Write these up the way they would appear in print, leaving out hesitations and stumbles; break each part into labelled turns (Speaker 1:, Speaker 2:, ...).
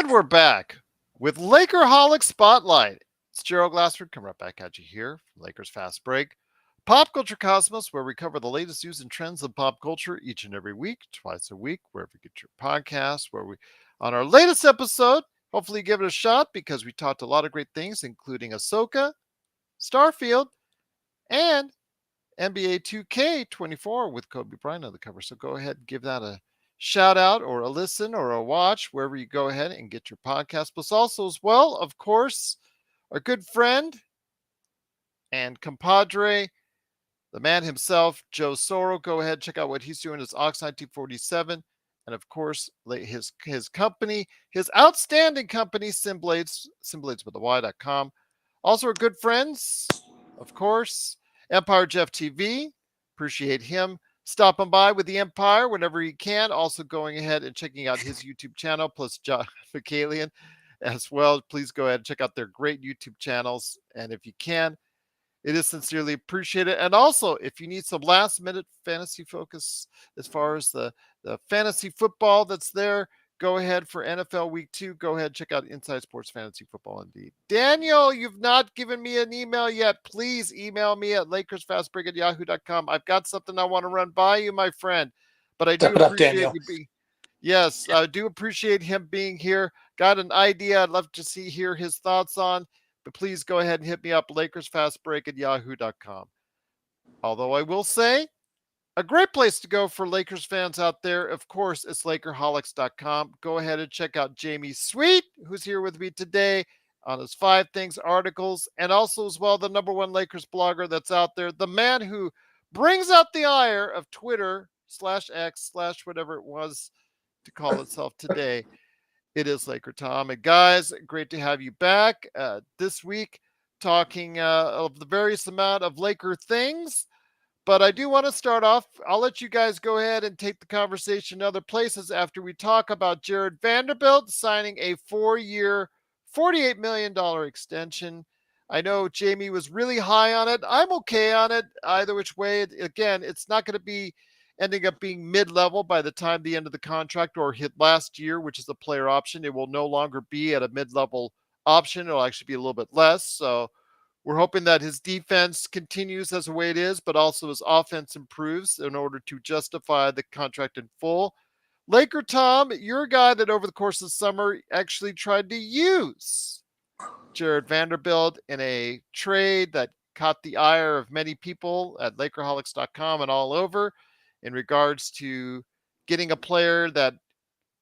Speaker 1: And we're back with Lakerholics Spotlight. It's Gerald Glassford coming right back at you here from Lakers Fast Break. Pop Culture Cosmos, where we cover the latest news and trends of pop culture each and every week, twice a week, wherever you get your podcasts, on our latest episode, hopefully give it a shot because we talked a lot of great things, including Ahsoka, Starfield, and NBA 2K24 with Kobe Bryant on the cover. So go ahead and give that a shout out or a listen or a watch wherever you go ahead and get your podcast. Plus also as well, of course, our good friend and compadre, the man himself, Joe Soro. Go ahead, check out what he's doing. It's Ox 1947. And of course, his company, his outstanding company, Simblades with a Y.com. Also our good friends, of course, Empire Jeff TV. Appreciate him stopping by with the Empire whenever he can. Also going ahead and checking out his YouTube channel, plus John Ficalian as well. Please go ahead and check out their great YouTube channels. And if you can, it is sincerely appreciated. And also, if you need some last minute fantasy focus as far as the fantasy football that's there, go ahead for NFL Week 2. Go ahead, check out Inside Sports Fantasy Football Indeed. Daniel, you've not given me an email yet. Please email me at LakersFastBreak@yahoo.com. I've got something I want to run by you, my friend. But I do appreciate you being. Yes, I do appreciate him being here. Got an idea I'd love to hear his thoughts on. But please go ahead and hit me up, LakersFastBreak@yahoo.com. Although I will say, a great place to go for Lakers fans out there, of course, is Lakerholics.com. Go ahead and check out Jamie Sweet, who's here with me today on his 5 Things articles, and also as well the #1 Lakers blogger that's out there, the man who brings out the ire of Twitter/X/ whatever it was to call itself today. It is LakerTom. And guys, great to have you back this week talking of the various amount of Laker things. But I do want to start off. I'll let you guys go ahead and take the conversation other places after we talk about Jarred Vanderbilt signing a 4-year, $48 million extension. I know Jamie was really high on it. I'm okay on it. Either which way, again, it's not going to be ending up being mid-level by the time the end of the contract or hit last year, which is a player option. It will no longer be at a mid-level option. It'll actually be a little bit less. So we're hoping that his defense continues as the way it is, but also his offense improves in order to justify the contract in full. LakerTom, you're a guy that over the course of the summer actually tried to use Jarred Vanderbilt in a trade that caught the ire of many people at Lakerholics.com and all over in regards to getting a player that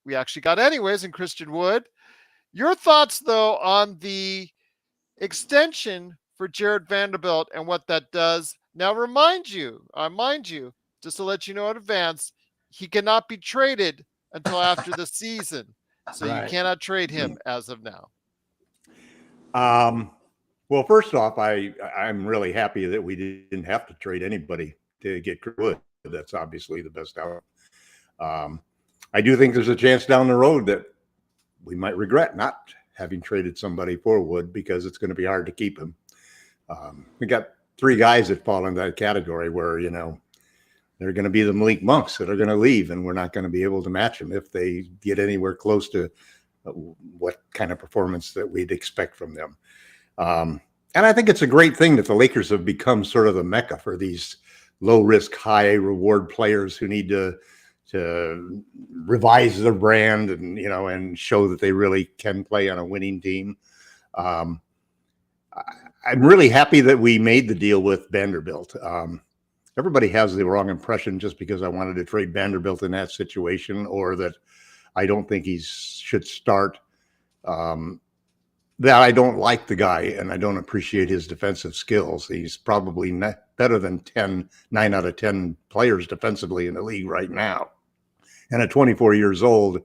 Speaker 1: we actually got anyways in Christian Wood. Your thoughts, though, on the extension for Jarred Vanderbilt and what that does. Now, mind you, just to let you know in advance, he cannot be traded until after the season. So right. You cannot trade him as of now.
Speaker 2: Well, first off, I'm really happy that we didn't have to trade anybody to get Wood. That's obviously the best out. I do think there's a chance down the road that we might regret not having traded somebody for Wood because it's going to be hard to keep him. We got 3 guys that fall in that category where, they're going to be the Malik Monks that are going to leave, and we're not going to be able to match them if they get anywhere close to what kind of performance that we'd expect from them. And I think it's a great thing that the Lakers have become sort of the mecca for these low risk, high reward players who need to revise their brand and, and show that they really can play on a winning team. I'm really happy that we made the deal with Vanderbilt. Everybody has the wrong impression just because I wanted to trade Vanderbilt in that situation, or that I don't think he should start, that I don't like the guy and I don't appreciate his defensive skills. He's probably better than 9 out of 10 players defensively in the league right now. And at 24 years old,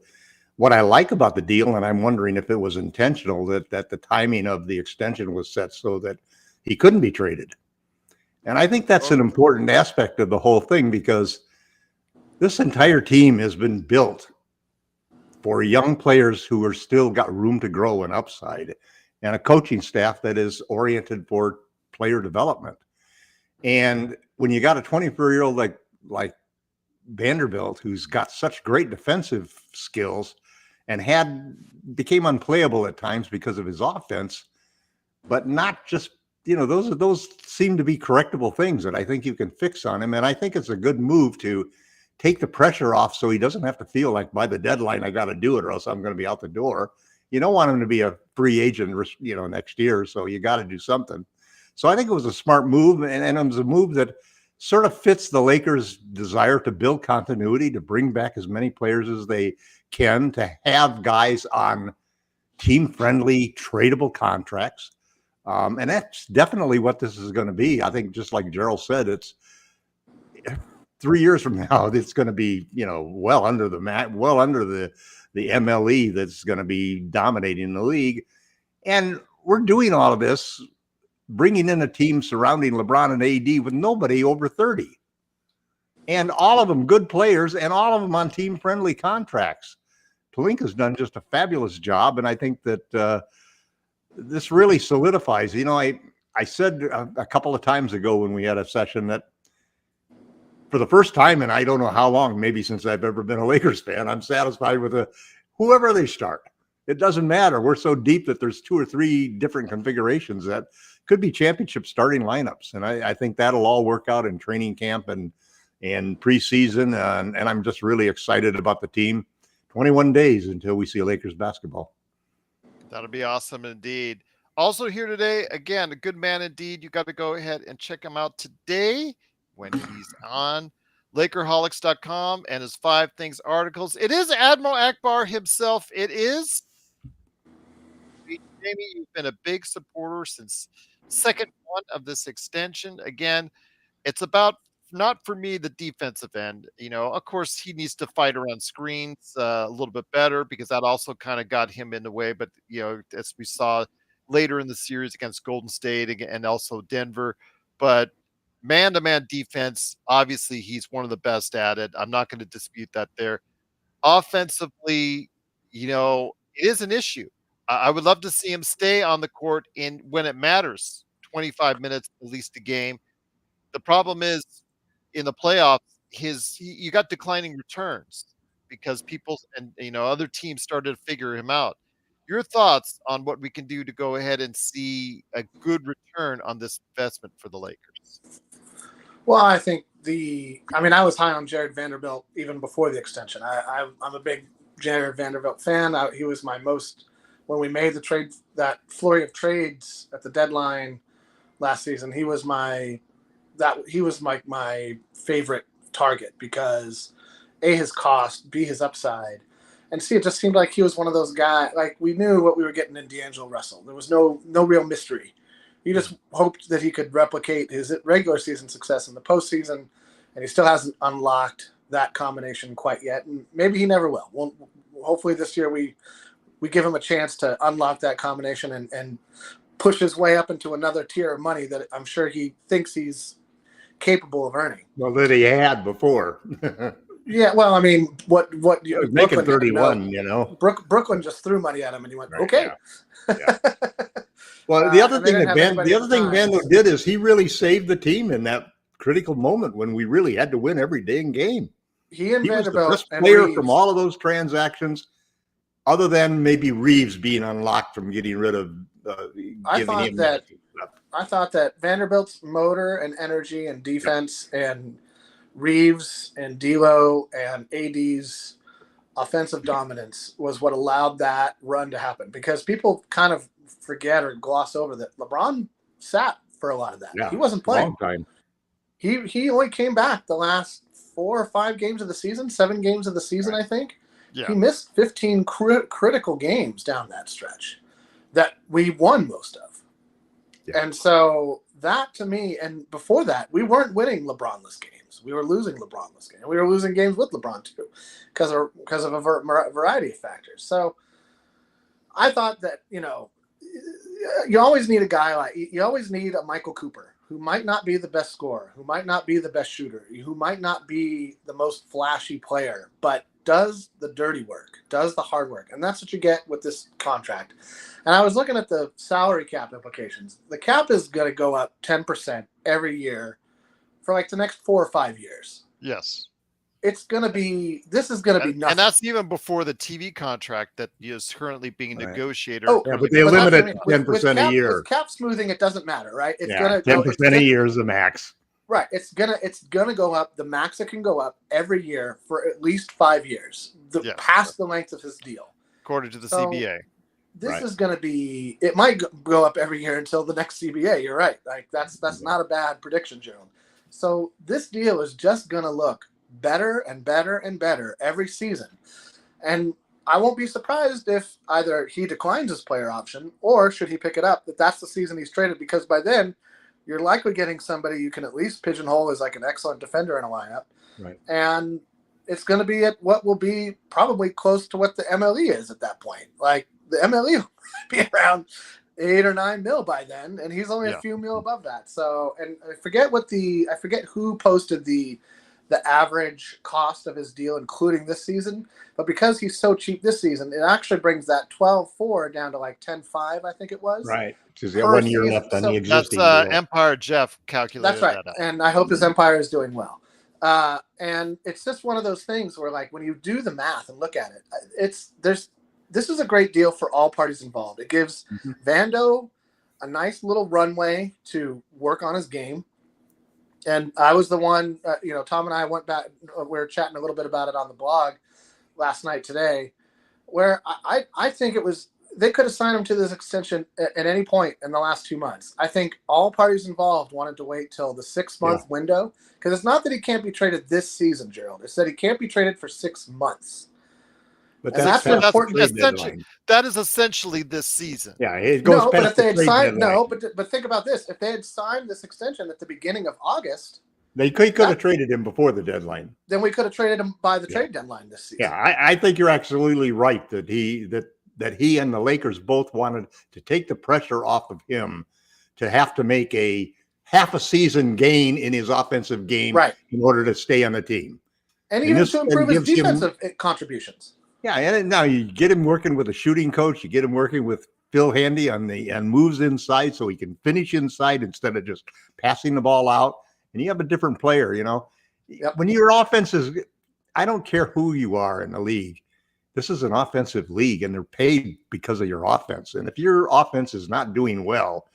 Speaker 2: what I like about the deal, and I'm wondering if it was intentional, that the timing of the extension was set so that he couldn't be traded. And I think that's an important aspect of the whole thing, because this entire team has been built for young players who are still got room to grow and upside, and a coaching staff that is oriented for player development. And when you got a 24-year-old like Vanderbilt, who's got such great defensive skills and became unplayable at times because of his offense, but not just, those seem to be correctable things that I think you can fix on him. And I think it's a good move to take the pressure off so he doesn't have to feel like by the deadline, I got to do it or else I'm going to be out the door. You don't want him to be a free agent, next year. So you got to do something. So I think it was a smart move, and it was a move that sort of fits the Lakers' desire to build continuity, to bring back as many players as they can, to have guys on team-friendly, tradable contracts. And that's definitely what this is going to be. I think, just like Gerald said, it's 3 years from now, it's going to be, well under the MLE that's going to be dominating the league. And we're doing all of this, bringing in a team surrounding LeBron and AD with nobody over 30. And all of them good players, and all of them on team-friendly contracts. Pelinka's done just a fabulous job, and I think that this really solidifies. I said a couple of times ago when we had a session that for the first time, and I don't know how long, maybe since I've ever been a Lakers fan, I'm satisfied with whoever they start. It doesn't matter. We're so deep that there's 2 or 3 different configurations that could be championship starting lineups. And I think that'll all work out in training camp and preseason. And I'm just really excited about the team. 21 days until we see Lakers basketball.
Speaker 1: That'll be awesome indeed. Also here today, again, a good man indeed. You got to go ahead and check him out today when he's on Lakerholics.com and his 5 Things articles. It is Admiral Akbar himself. It is. Jamie, you've been a big supporter since second one of this extension. Again, it's about, not for me, the defensive end. Of course, he needs to fight around screens a little bit better because that also kind of got him in the way. But, as we saw later in the series against Golden State and also Denver. But man-to-man defense, obviously, he's one of the best at it. I'm not going to dispute that there. Offensively, it is an issue. I would love to see him stay on the court when it matters, 25 minutes at least a game. The problem is in the playoffs, you got declining returns because people and other teams started to figure him out. Your thoughts on what we can do to go ahead and see a good return on this investment for the Lakers?
Speaker 3: Well, I think I was high on Jarred Vanderbilt even before the extension. I'm a big Jarred Vanderbilt fan. He was my most, when we made the trade, that flurry of trades at the deadline last season, he was my favorite target because A, his cost, B, his upside, and C, it just seemed like he was one of those guys, like we knew what we were getting in D'Angelo Russell. There was no real mystery. You just hoped that he could replicate his regular season success in the postseason, and he still hasn't unlocked that combination quite yet, and maybe he never will. Well, hopefully this year we give him a chance to unlock that combination and push his way up into another tier of money that I'm sure he thinks he's capable of earning.
Speaker 2: Well, that he had before.
Speaker 3: Yeah, well, I mean, what
Speaker 2: he was making 31,
Speaker 3: Brooklyn just threw money at him, and he went, right, okay.
Speaker 2: Yeah. Well, the other thing Vando did is he really saved the team in that critical moment when we really had to win every dang game.
Speaker 3: He was the
Speaker 2: best player from all of those transactions, other than maybe Reeves being unlocked from getting rid of.
Speaker 3: I thought that Vanderbilt's motor and energy and defense and Reeves and D'Lo and AD's offensive dominance was what allowed that run to happen, because people kind of forget or gloss over that LeBron sat for a lot of that.
Speaker 2: Yeah,
Speaker 3: he wasn't playing.
Speaker 2: Long time.
Speaker 3: He only came back the last 4 or 5 games of the season, 7 games of the season, right. I think. Yeah. He missed 15 critical games down that stretch that we won most of. Yeah. And so that, to me, and before that, we weren't winning LeBron-less games. We were losing LeBron-less games. We were losing games with LeBron, too, because of a variety of factors. So I thought that, you always need a guy you always need a Michael Cooper, who might not be the best scorer, who might not be the best shooter, who might not be the most flashy player, but does the dirty work, does the hard work. And that's what you get with this contract. And I was looking at the salary cap implications. The cap is going to go up 10% every year for like the next 4 or 5 years.
Speaker 1: Yes.
Speaker 3: This is going to be nothing.
Speaker 1: And that's even before the TV contract that is currently being negotiated.
Speaker 3: Oh,
Speaker 2: yeah, but they limit it to 10% a year.
Speaker 3: With cap smoothing, it doesn't matter, right? It's
Speaker 2: 10% a year is the max.
Speaker 3: Right. It's gonna go up. The max it can go up every year for at least 5 years, past the length of his deal,
Speaker 1: according to the CBA.
Speaker 3: This is going to be. It might go up every year until the next CBA. You're right. Like that's not a bad prediction, Gerald. So this deal is just going to look better and better and better every season, and I won't be surprised if either he declines his player option or should he pick it up, that's the season he's traded, because by then you're likely getting somebody you can at least pigeonhole as like an excellent defender in a lineup.
Speaker 2: Right.
Speaker 3: And it's going to be at what will be probably close to what the MLE is at that point. Like the MLE will be around 8 or 9 mil by then, and he's only a few mil above that. So, and I forget who posted the average cost of his deal, including this season. But because he's so cheap this season, it actually brings that 12.4 down to like 10.5, I think it was.
Speaker 2: Right. Because he's got 1 year left on the existing
Speaker 1: that's
Speaker 2: deal.
Speaker 1: Empire Jeff calculated.
Speaker 3: That's right.
Speaker 1: That
Speaker 3: And I hope his Empire is doing well. And it's just one of those things where, like, when you do the math and look at it, this is a great deal for all parties involved. It gives Vando a nice little runway to work on his game. And I was the one, Tom and I went back, we were chatting a little bit about it on the blog last night today, where I think they could have signed him to this extension at any point in the last 2 months. I think all parties involved wanted to wait till the 6-month window, because it's not that he can't be traded this season, Gerald. It's that he can't be traded for 6 months.
Speaker 2: But
Speaker 3: that's an important
Speaker 1: essentially, that is essentially this season.
Speaker 2: Yeah, it goes past
Speaker 3: but if they had signed,
Speaker 2: deadline.
Speaker 3: but think about this: if they had signed this extension at the beginning of August,
Speaker 2: they could have traded him before the deadline.
Speaker 3: Then we could have traded him by the trade deadline this season.
Speaker 2: Yeah, I think you're absolutely right that he and the Lakers both wanted to take the pressure off of him to have to make a half a season gain in his offensive game in order to stay on the team.
Speaker 3: And even to improve his defensive contributions.
Speaker 2: Yeah, and now you get him working with a shooting coach, you get him working with Phil Handy on moves inside so he can finish inside instead of just passing the ball out. And you have a different player, When your offense is, I don't care who you are in the league. This is an offensive league, and they're paid because of your offense. And if your offense is not doing well,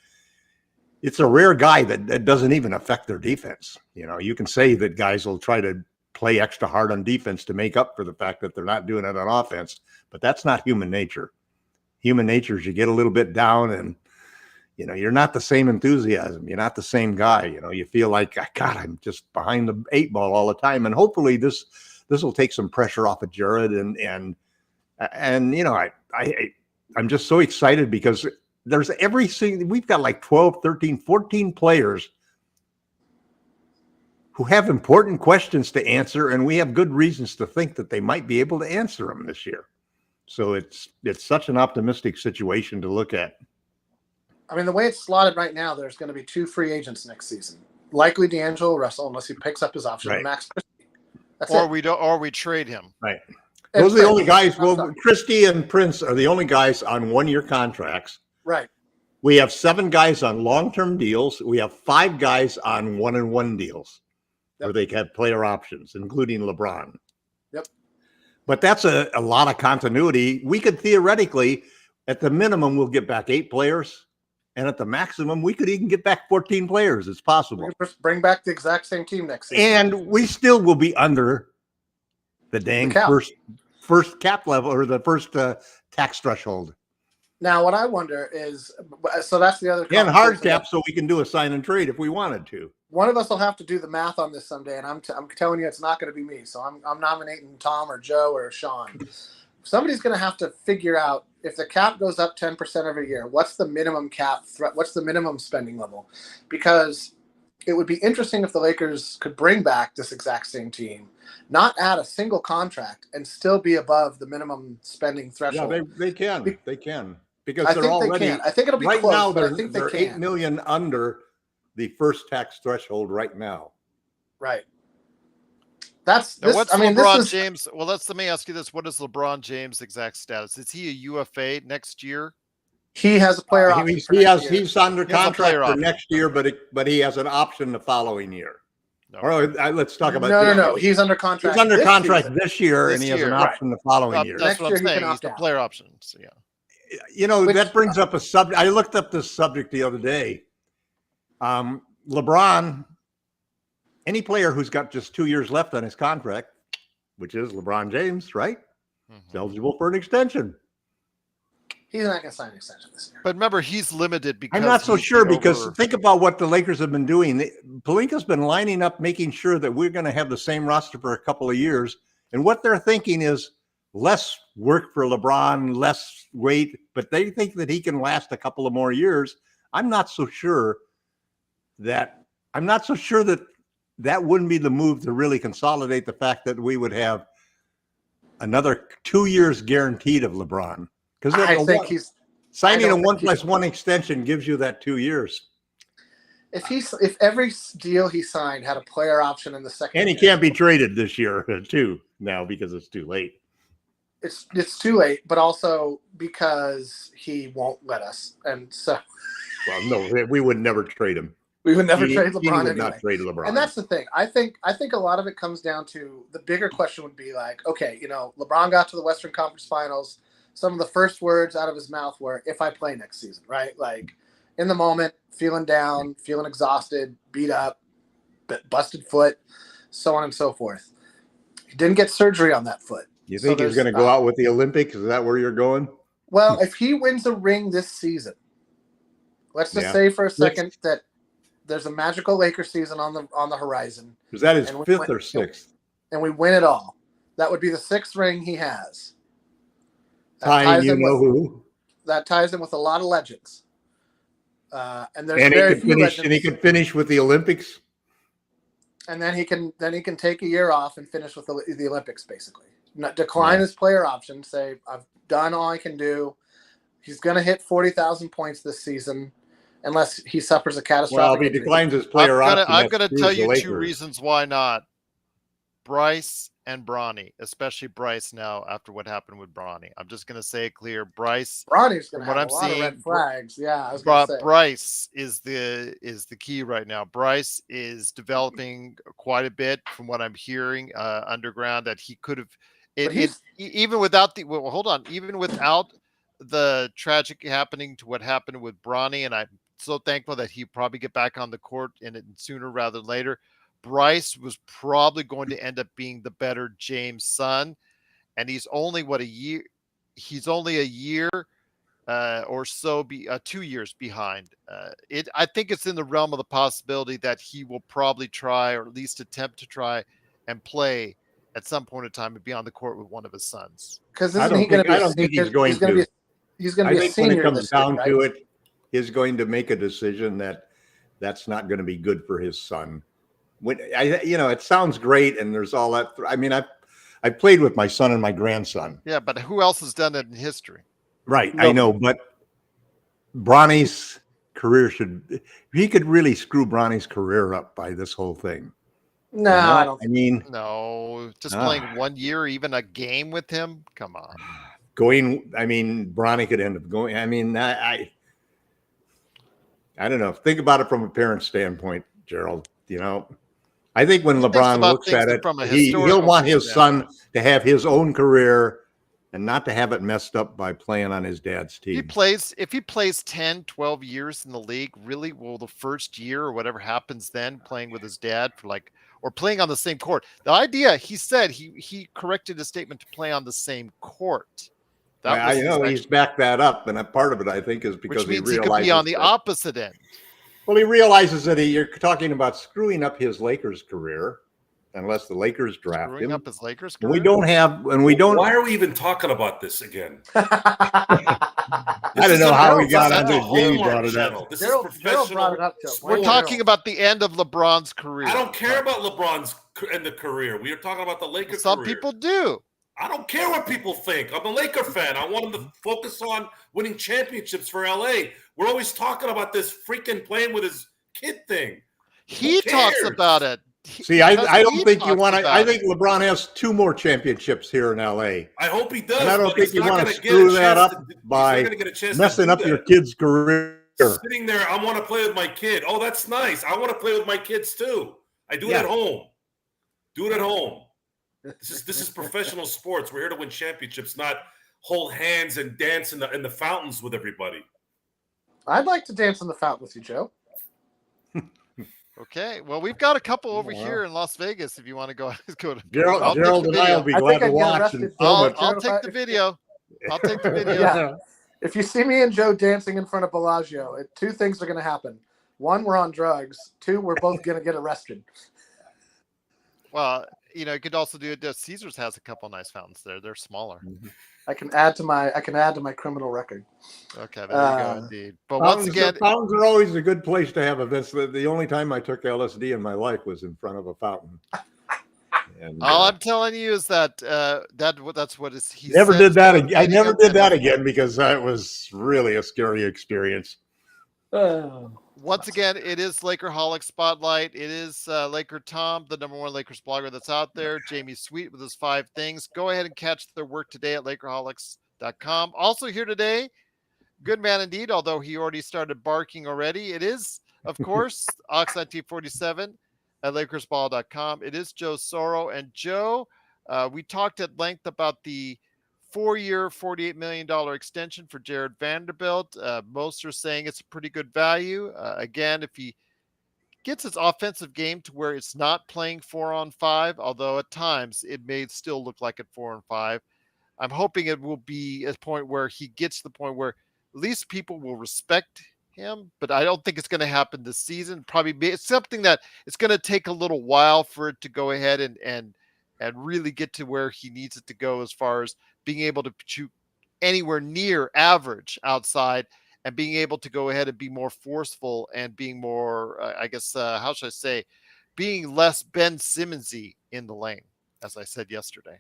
Speaker 2: it's a rare guy that doesn't even affect their defense. You can say that guys will try to play extra hard on defense to make up for the fact that they're not doing it on offense, but that's not human nature. Human nature is you get a little bit down and, you're not the same enthusiasm. You're not the same guy. You feel like, God, I'm just behind the 8 ball all the time. And hopefully this will take some pressure off of Jarred and I'm just so excited because there's we've got like 12, 13, 14 players who have important questions to answer, and we have good reasons to think that they might be able to answer them this year. So it's such an optimistic situation to look at.
Speaker 3: I mean, the way it's slotted right now, there's going to be 2 free agents next season. Likely D'Angelo Russell, unless he picks up his option, and Max Christie. That's it.
Speaker 1: Or we trade him.
Speaker 2: Right. Those are the only guys. Well, Christie and Prince are the only guys on 1-year contracts.
Speaker 3: Right.
Speaker 2: We have 7 guys on long-term deals. We have 5 guys on 1-and-1 deals. Where they have player options, including LeBron.
Speaker 3: Yep.
Speaker 2: But that's a lot of continuity. We could theoretically, at the minimum, we'll get back 8 players. And at the maximum, we could even get back 14 players. It's possible.
Speaker 3: We could bring back the exact same team next season.
Speaker 2: And we still will be under the dang first cap level or the first tax threshold.
Speaker 3: Now, what I wonder is, so that's the other.
Speaker 2: And hard cap, so we can do a sign and trade if we wanted to.
Speaker 3: One of us will have to do the math on this someday, and I'm telling you, it's not going to be me. So I'm nominating Tom or Joe or Sean. Somebody's going to have to figure out if the cap goes up 10% every year. What's the minimum cap threat? What's the minimum spending level? Because it would be interesting if the Lakers could bring back this exact same team, not add a single contract, and still be above the minimum spending threshold.
Speaker 2: Yeah, they can. They can. Because
Speaker 3: I
Speaker 2: they're
Speaker 3: think
Speaker 2: already,
Speaker 3: they can. I think it'll be
Speaker 2: right
Speaker 3: close.
Speaker 2: now.
Speaker 3: I think
Speaker 2: they're
Speaker 3: they can.
Speaker 2: $8 million under the first tax threshold right now.
Speaker 3: Right. That's this.
Speaker 1: What's
Speaker 3: I mean,
Speaker 1: LeBron
Speaker 3: this is,
Speaker 1: James? Well, let me ask you this: what is LeBron James' exact status? Is he a UFA next year?
Speaker 3: He has a player option.
Speaker 2: He's under contract for next year, but he has an option the following year.
Speaker 1: No.
Speaker 2: Or let's talk about
Speaker 3: No. He's under contract.
Speaker 2: He's under contract
Speaker 3: season.
Speaker 2: this year,
Speaker 1: This
Speaker 2: and he has
Speaker 1: year.
Speaker 2: an option the following year.
Speaker 1: That's
Speaker 3: Next
Speaker 1: what
Speaker 3: year
Speaker 1: I'm
Speaker 3: he can
Speaker 1: saying. He's
Speaker 3: opt
Speaker 1: the
Speaker 3: out.
Speaker 1: player options. Yeah.
Speaker 2: That brings up a subject. I looked up this subject the other day. LeBron, any player who's got just 2 years left on his contract, which is LeBron James, right? Is eligible for an extension.
Speaker 3: He's not going to sign an extension this year.
Speaker 1: But remember, he's limited because
Speaker 2: I'm not so sure because think about what the Lakers have been doing. Pelinka's been lining up, making sure that we're going to have the same roster for a couple of years. And what they're thinking is less work for LeBron, less weight, but they think that he can last a couple of more years. I'm not so sure that that wouldn't be the move to really consolidate the fact that we would have another 2 years guaranteed of LeBron. Because
Speaker 3: I think he's
Speaker 2: signing a 1+1 extension gives you that 2 years.
Speaker 3: If every deal he signed had a player option in the second,
Speaker 2: and he can't be traded this year too now because it's too late.
Speaker 3: It's too late, but also because he won't let us, and so.
Speaker 2: Well, no, we would never trade him.
Speaker 3: We would never trade LeBron
Speaker 2: would
Speaker 3: anyway.
Speaker 2: not trade LeBron.
Speaker 3: And that's the thing. I think a lot of it comes down to the bigger question would be like, okay, LeBron got to the Western Conference Finals. Some of the first words out of his mouth were, if I play next season, right? Like in the moment, feeling down, feeling exhausted, beat up, busted foot, so on and so forth. He didn't get surgery on that foot.
Speaker 2: You think he's going to go out with the Olympics? Is that where you're going?
Speaker 3: Well, if he wins a ring this season, let's just say for a second that there's a magical Lakers season on the horizon.
Speaker 2: Is that his fifth or sixth?
Speaker 3: And we win it all. That would be the 6th ring he has.
Speaker 2: That ties
Speaker 3: in with a lot of legends. And there's
Speaker 2: he could finish with the Olympics.
Speaker 3: And then he can take a year off and finish with the Olympics, basically. Decline his player option. Say, I've done all I can do. He's going to hit 40,000 points this season, unless he suffers a catastrophic.
Speaker 2: Well, if he declines his player option,
Speaker 1: I'm going to tell you 2 reasons why not. Bryce and Bronny, especially Bryce now after what happened with Bronny. I'm just going to say it clear. Bronny's
Speaker 3: going to have a lot of red flags. Yeah, I was going to say.
Speaker 1: Bryce is the key right now. Bryce is developing quite a bit from what I'm hearing underground that he could have. Even without even without the tragic happening to what happened with Bronny, and I'm so thankful that he probably get back on the court and sooner rather than later. Bryce was probably going to end up being the better James' son, and he's only a year. He's only a year or so, 2 years behind. I think it's in the realm of the possibility that he will probably try, or at least attempt to try, and play at some point in time and be on the court with one of his sons.
Speaker 3: Because
Speaker 2: I don't think he's going to.
Speaker 3: He's going to be a senior.
Speaker 2: When it comes down to it, he's going to make a decision that's not going to be good for his son. When it sounds great, and there's all that. I mean, I played with my son and my grandson.
Speaker 1: Yeah, but who else has done it in history?
Speaker 2: Right, I know, but Bronny's career he could really screw Bronny's career up by this whole thing.
Speaker 3: No, I don't.
Speaker 1: No, just playing 1 year, even a game with him. Come on.
Speaker 2: Bronny could end up going. I mean, I don't know. Think about it from a parent's standpoint, Gerald. I think when LeBron looks at it, he'll want his son to have his own career and not to have it messed up by playing on his dad's team.
Speaker 1: If he plays 10, 12 years in the league, really, will the first year or whatever happens then playing with his dad or playing on the same court. The idea, he said, he corrected his statement to play on the same court.
Speaker 2: I know he's backed that up, and a part of it, I think, is because he realizes
Speaker 1: he could be on the opposite end.
Speaker 2: Well, he realizes that you're talking about screwing up his Lakers career, unless the Lakers draft him.
Speaker 1: Screwing up his Lakers career?
Speaker 4: Why are we even talking about this again?
Speaker 2: I don't know how we got on this. Jamie brought it up.
Speaker 4: This is professional.
Speaker 1: We're talking about the end of LeBron's career.
Speaker 4: I don't care about LeBron's end of career. We are talking about the Lakers.
Speaker 1: Some people do.
Speaker 4: I don't care what people think. I'm a Laker fan. I want him to focus on winning championships for LA. We're always talking about this freaking playing with his kid thing.
Speaker 1: He talks about it.
Speaker 2: See, I don't think you want to. I think LeBron has 2 more championships here in LA.
Speaker 4: I hope he does.
Speaker 2: And I don't think you want to screw that up by messing up your kid's career.
Speaker 4: Sitting there, I want to play with my kid. Oh, that's nice. I want to play with my kids too. I do it at home. Do it at home. This is professional sports. We're here to win championships, not hold hands and dance in the fountains with everybody.
Speaker 3: I'd like to dance in the fountain with you, Joe.
Speaker 1: Okay, well, we've got a couple over here in Las Vegas. If you want to go to
Speaker 2: Gerald and I will be glad to watch.
Speaker 1: I'll take the video. I'll take the video.
Speaker 3: Yeah. If you see me and Joe dancing in front of Bellagio, two things are going to happen. One, we're on drugs. Two, we're both going to get arrested.
Speaker 1: Well, you could also do it. Caesars has a couple nice fountains there. They're smaller.
Speaker 3: I can add to my criminal record.
Speaker 1: Okay, there you go, indeed. But once again,
Speaker 2: fountains are always a good place to have events. The only time I took LSD in my life was in front of a fountain. And,
Speaker 1: all I'm telling you is that that's what it's. He
Speaker 2: never did that again. I never did that again because that was really a scary experience.
Speaker 1: Once again, it is Lakerholics Spotlight. It is LakerTom, the #1 Lakers blogger that's out there. Jamie Sweet with his 5 things. Go ahead and catch their work today at Lakerholics.com. Also here today, good man indeed, although he already started barking already. It is, of course, Ox1947 at LakersBall.com. It is Joe Soro. And Joe, we talked at length about the 4-year, $48 million extension for Jarred Vanderbilt. Most are saying it's a pretty good value. Again, if he gets his offensive game to where it's not playing 4-on-5, although at times it may still look like it 4-on-5, I'm hoping it will be a point where he gets to the point where at least people will respect him, but I don't think it's going to happen this season. It's something that it's going to take a little while for it to go ahead and really get to where he needs it to go as far as being able to shoot anywhere near average outside and being able to go ahead and be more forceful and being more, how should I say, being less Ben Simmons-y in the lane, as I said yesterday.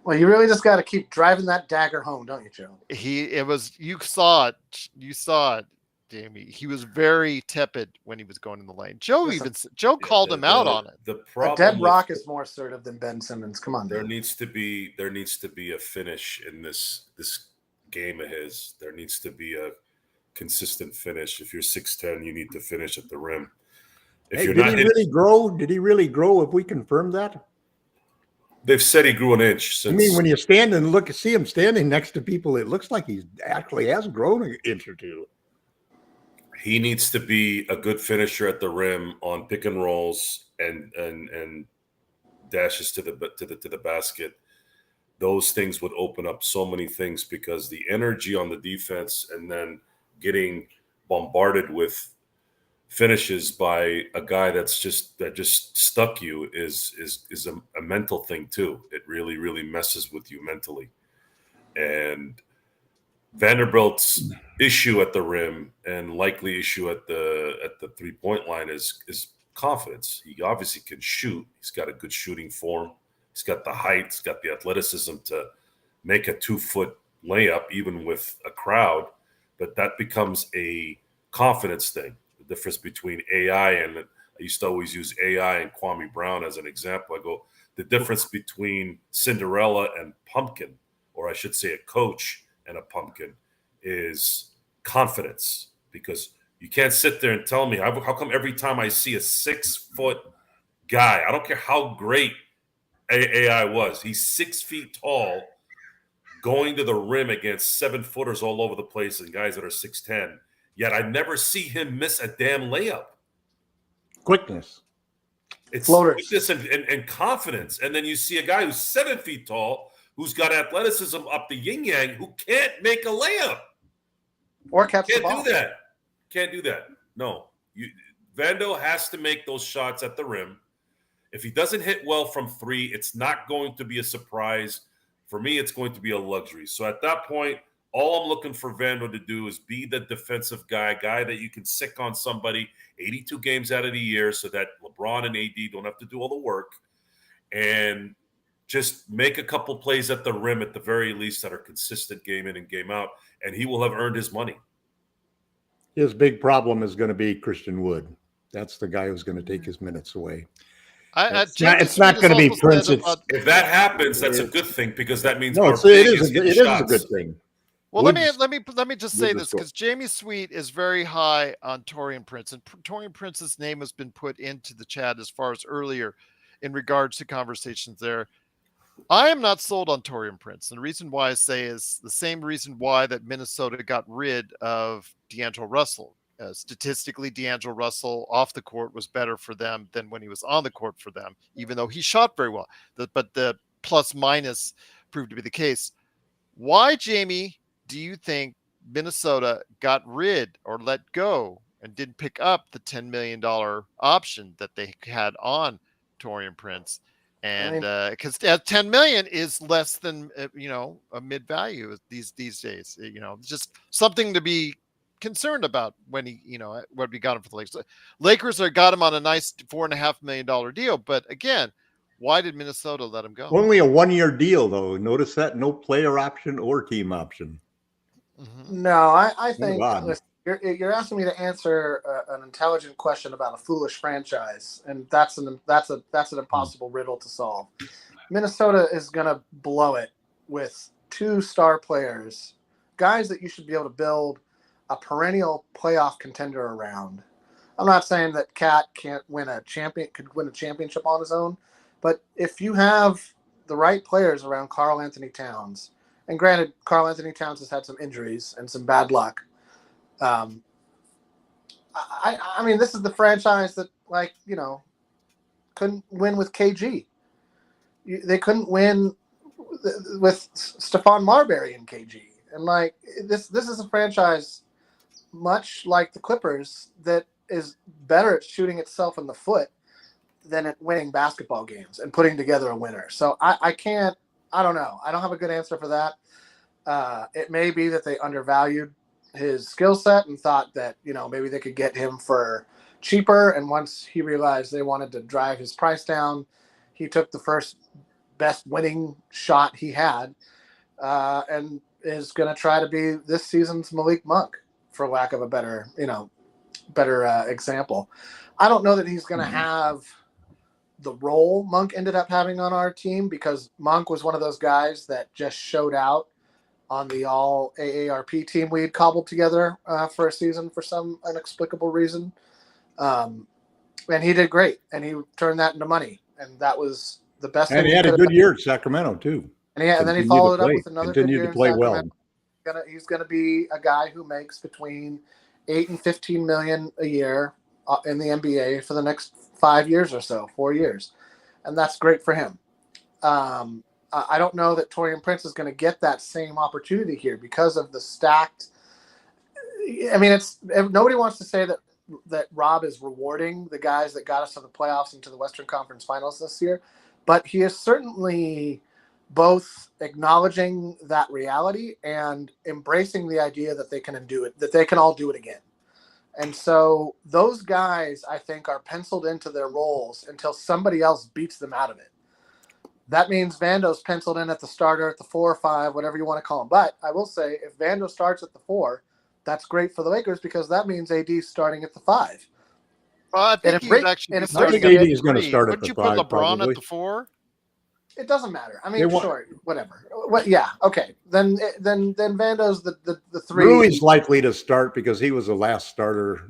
Speaker 3: Well, you really just got to keep driving that dagger home, don't you, Joe?
Speaker 1: You saw it, Jamie. He was very tepid when he was going in the lane. Joe called him out on it.
Speaker 3: A dead rock is more assertive than Ben Simmons. Come on,
Speaker 4: there
Speaker 3: dude.
Speaker 4: needs to be a finish in this game of his. There needs to be a consistent finish. If you're 6'10", you need to finish at the rim. If you're
Speaker 2: did he really grow? Did he really grow? Have we confirmed that?
Speaker 4: They've said he grew an inch since.
Speaker 2: I mean, when you stand and see him standing next to people, it looks like he actually has grown an inch or two.
Speaker 4: He needs to be a good finisher at the rim on pick and rolls and dashes to the basket. Those things would open up so many things because the energy on the defense and then getting bombarded with finishes by a guy that just stuck you is a mental thing too. It really, really messes with you mentally. And Vanderbilt's issue at the rim and likely issue at the 3-point line is confidence. He obviously can shoot. He's got a good shooting form. He's got the height. He's got the athleticism to make a 2-foot layup even with a crowd. But that becomes a confidence thing. The difference between AI and I used to always use AI and Kwame Brown as an example. I go, the difference between Cinderella and Pumpkin, or I should say a coach and a pumpkin, is confidence. Because you can't sit there and tell me, how come every time I see a 6-foot guy, I don't care how great AI was, he's 6 feet tall, going to the rim against 7-footers all over the place and guys that are 6'10", yet I never see him miss a damn layup.
Speaker 2: Quickness.
Speaker 4: It's
Speaker 3: floaters.
Speaker 4: Quickness and confidence. And then you see a guy who's 7 feet tall, who's got athleticism up the yin-yang, who can't make a layup.
Speaker 3: Or catch the ball.
Speaker 4: Can't do that. No. Vando has to make those shots at the rim. If he doesn't hit well from 3, it's not going to be a surprise. For me, it's going to be a luxury. So at that point, all I'm looking for Vando to do is be the defensive guy that you can sick on somebody 82 games out of the year so that LeBron and AD don't have to do all the work, and just make a couple plays at the rim at the very least that are consistent game in and game out, and he will have earned his money.
Speaker 2: His big problem is going to be Christian Wood. That's the guy who's going to take his minutes away. It's not going to be Prince.
Speaker 4: If that happens, that's a good thing because that means
Speaker 2: it is a good thing.
Speaker 1: Well,
Speaker 2: Woods-
Speaker 1: let me just say
Speaker 2: Woods
Speaker 1: this,
Speaker 2: score.
Speaker 1: because Jamie Sweet is very high on Taurean Prince, and Taurean Prince's name has been put into the chat as far as earlier in regards to conversations there. I am not sold on Taurean Prince, and the reason why I say is the same reason why that Minnesota got rid of D'Angelo Russell. Statistically, D'Angelo Russell off the court was better for them than when he was on the court for them, even though he shot very well. But the plus minus proved to be the case. Why, Jamie, do you think Minnesota got rid or let go and didn't pick up the $10 million option that they had on Taurean Prince? And because 10 million is less than a mid value these days. Just something to be concerned about when when we got him for the Lakers. Lakers got him on a nice $4.5 million deal, but again, why did Minnesota let him go?
Speaker 2: Only a 1-year deal, though. Notice that, no player option or team option.
Speaker 1: Mm-hmm.
Speaker 3: No, I think
Speaker 2: Listen,
Speaker 3: you're asking me to answer an intelligent question about a foolish franchise, and that's an impossible riddle to solve. Minnesota is going to blow it with 2 star players, guys that you should be able to build a perennial playoff contender around. I'm not saying that Cat could win a championship on his own, but if you have the right players around Karl Anthony Towns, and granted, Karl Anthony Towns has had some injuries and some bad luck. I mean, this is the franchise that, couldn't win with KG. They couldn't win with Stephon Marbury and KG. And, this is a franchise, much like the Clippers, that is better at shooting itself in the foot than at winning basketball games and putting together a winner. So I don't know. I don't have a good answer for that. It may be that they undervalued his skill set and thought that, maybe they could get him for cheaper. And once he realized they wanted to drive his price down, he took the first best winning shot he had, and is going to try to be this season's Malik Monk, for lack of a better example. I don't know that he's going to have the role Monk ended up having on our team, because Monk was one of those guys that just showed out on the all AARP team we had cobbled together for a season for some inexplicable reason. And he did great, and he turned that into money, and that was the best thing.
Speaker 2: And he had a good year at Sacramento too.
Speaker 3: And then he followed up with another good year
Speaker 2: to play
Speaker 3: in
Speaker 2: well.
Speaker 3: He's going to be a guy who makes between 8 and 15 million a year in the NBA for the next 5 years or so, 4 years. And that's great for him. I don't know that Taurean Prince is going to get that same opportunity here because of the stacked. I mean, nobody wants to say that Rob is rewarding the guys that got us to the playoffs and to the Western Conference Finals this year, but he is certainly both acknowledging that reality and embracing the idea that they can do it, that they can all do it again. And so those guys, I think, are penciled into their roles until somebody else beats them out of it. That means Vando's penciled in at the starter at the 4 or 5, whatever you want to call him. But I will say, if Vando starts at the 4, that's great for the Lakers, because that means AD's starting at the 5.
Speaker 1: Well, I think he would actually be
Speaker 2: I
Speaker 1: starting
Speaker 2: think
Speaker 1: at
Speaker 2: AD
Speaker 1: the
Speaker 2: is going to
Speaker 1: 3.
Speaker 2: start at
Speaker 1: Wouldn't
Speaker 2: the
Speaker 1: you
Speaker 2: 5,
Speaker 1: put LeBron
Speaker 2: probably.
Speaker 1: at the 4?
Speaker 3: It doesn't matter. I mean, sure, whatever. Yeah, okay. Then Vando's the 3.
Speaker 2: Rui's likely to start because he was the last starter,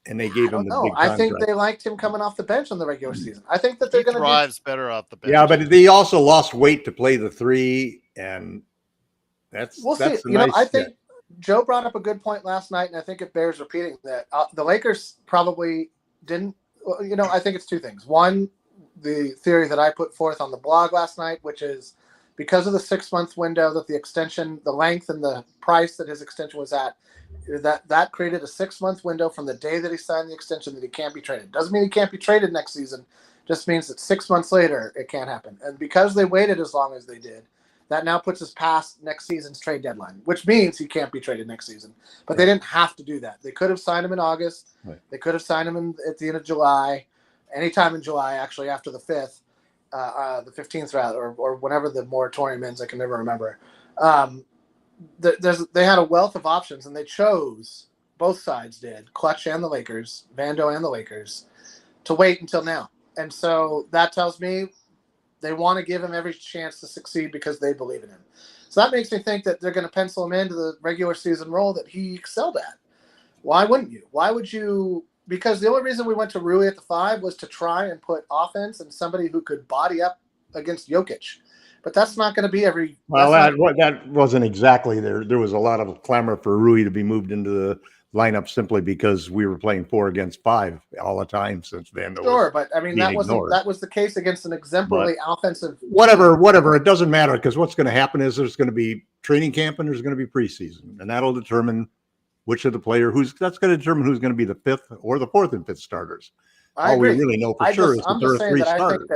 Speaker 2: and they gave him the big contract.
Speaker 3: I think they liked him coming off the bench in the regular season. I think that they're going to
Speaker 1: thrives better off the bench.
Speaker 2: Yeah, but he also lost weight to play the 3, and
Speaker 3: we'll see. I think Joe brought up a good point last night, and I think it bears repeating that the Lakers probably didn't. I think it's 2 things. One, the theory that I put forth on the blog last night, which is because of the 6-month window that the extension, the length and the price that his extension was at, that created a 6-month window from the day that he signed the extension that he can't be traded. Doesn't mean he can't be traded next season. Just means that 6 months later it can't happen. And because they waited as long as they did, that now puts us past next season's trade deadline, which means he can't be traded next season. But they didn't have to do that. They could have signed him in August. Right. They could have signed him at the end of July, anytime in July, actually, after the 5th, the 15th, rather, or whenever the moratorium ends. I can never remember. They had a wealth of options, and they chose, both sides did, Clutch and the Lakers, Vando and the Lakers, to wait until now. And so that tells me They want to give him every chance to succeed because they believe in him. So that makes me think that they're going to pencil him into the regular season role that he excelled at. Why wouldn't you? Why would you? Because the only reason we went to Rui at the 5 was to try and put offense and somebody who could body up against Jokic. But that's not going to be every.
Speaker 2: Well, that wasn't exactly there. There was a lot of clamor for Rui to be moved into the lineup simply because we were playing 4 against 5 all the time since Vando.
Speaker 3: Sure, but I mean that was the case against an exemplary offensive.
Speaker 2: Whatever. It doesn't matter because what's going to happen is there's going to be training camp and there's going to be preseason, and that'll determine which of the player that's going to determine who's going to be the 5th or the 4th and 5th starters. All we really know for sure is that there are 3 starters.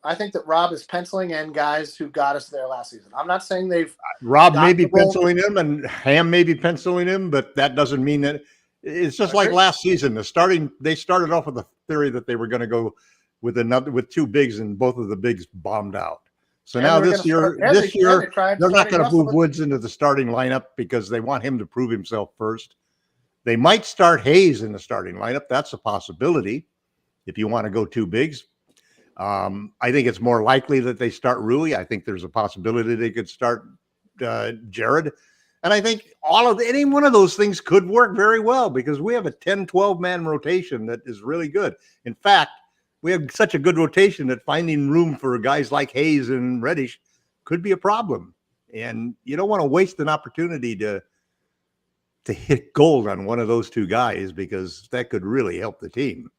Speaker 3: I think that Rob is penciling in guys who got us there last season. I'm not saying they've.
Speaker 2: Rob may be penciling him and Ham may be penciling him, but that doesn't mean that it's just like last season. They started off with the theory that they were going to go with 2 bigs, and both of the bigs bombed out. So now this year, they're not going to move Woods into the starting lineup because they want him to prove himself first. They might start Hayes in the starting lineup. That's a possibility if you want to go 2 bigs. I think it's more likely that they start Rui. I think there's a possibility they could start Jarred. And I think any one of those things could work very well because we have a 10, 12-man rotation that is really good. In fact, we have such a good rotation that finding room for guys like Hayes and Reddish could be a problem. And you don't want to waste an opportunity to hit gold on one of those 2 guys because that could really help the team.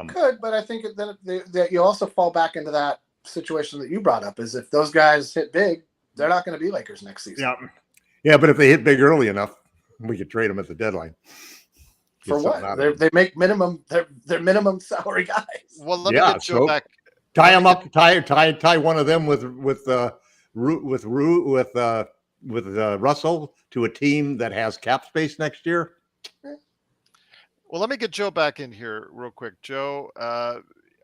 Speaker 3: Could, but I think that you also fall back into that situation that you brought up is if those guys hit big, they're not going to be Lakers next season.
Speaker 2: Yeah, but if they hit big early enough, we could trade them at the deadline.
Speaker 3: For what? They make minimum. They're minimum salary guys.
Speaker 1: Well, let me get Joe back.
Speaker 2: Tie them up. Tie one of them with Russell to a team that has cap space next year.
Speaker 1: Well, let me get Joe back in here real quick. Joe,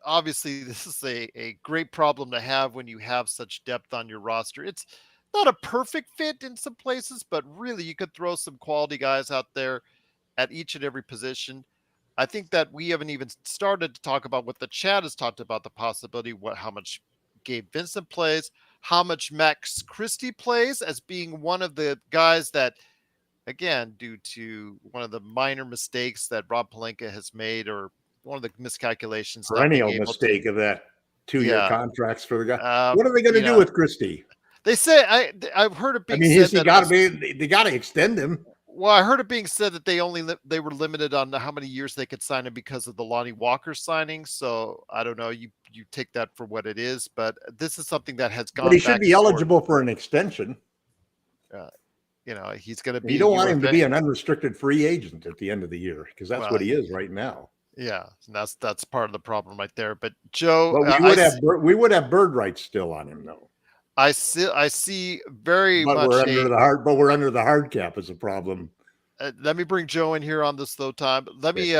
Speaker 1: obviously, this is a great problem to have when you have such depth on your roster. It's not a perfect fit in some places, but really you could throw some quality guys out there at each and every position. I think that we haven't even started to talk about what the chat has talked about, the possibility, how much Gabe Vincent plays, how much Max Christie plays as being one of the guys that, again, due to one of the minor mistakes that Rob Pelinka has made, or one of the miscalculations.
Speaker 2: Perennial mistake of that 2-year contracts for the guy. What are they going to do with Christie?
Speaker 1: They say I've heard it being.
Speaker 2: They got to extend him.
Speaker 1: Well, I heard it being said that they were limited on how many years they could sign him because of the Lonnie Walker signing. So I don't know. You take that for what it is, but this is something that has gone.
Speaker 2: But he should be eligible for an extension.
Speaker 1: He's going to be.
Speaker 2: You don't want him to be an unrestricted free agent at the end of the year because that's what he is right now.
Speaker 1: Yeah, and that's part of the problem right there. But Joe,
Speaker 2: we would have bird rights still on him though.
Speaker 1: I see very
Speaker 2: much. We're under the hard cap is a problem.
Speaker 1: Let me bring Joe in here on this though, Tom. Let me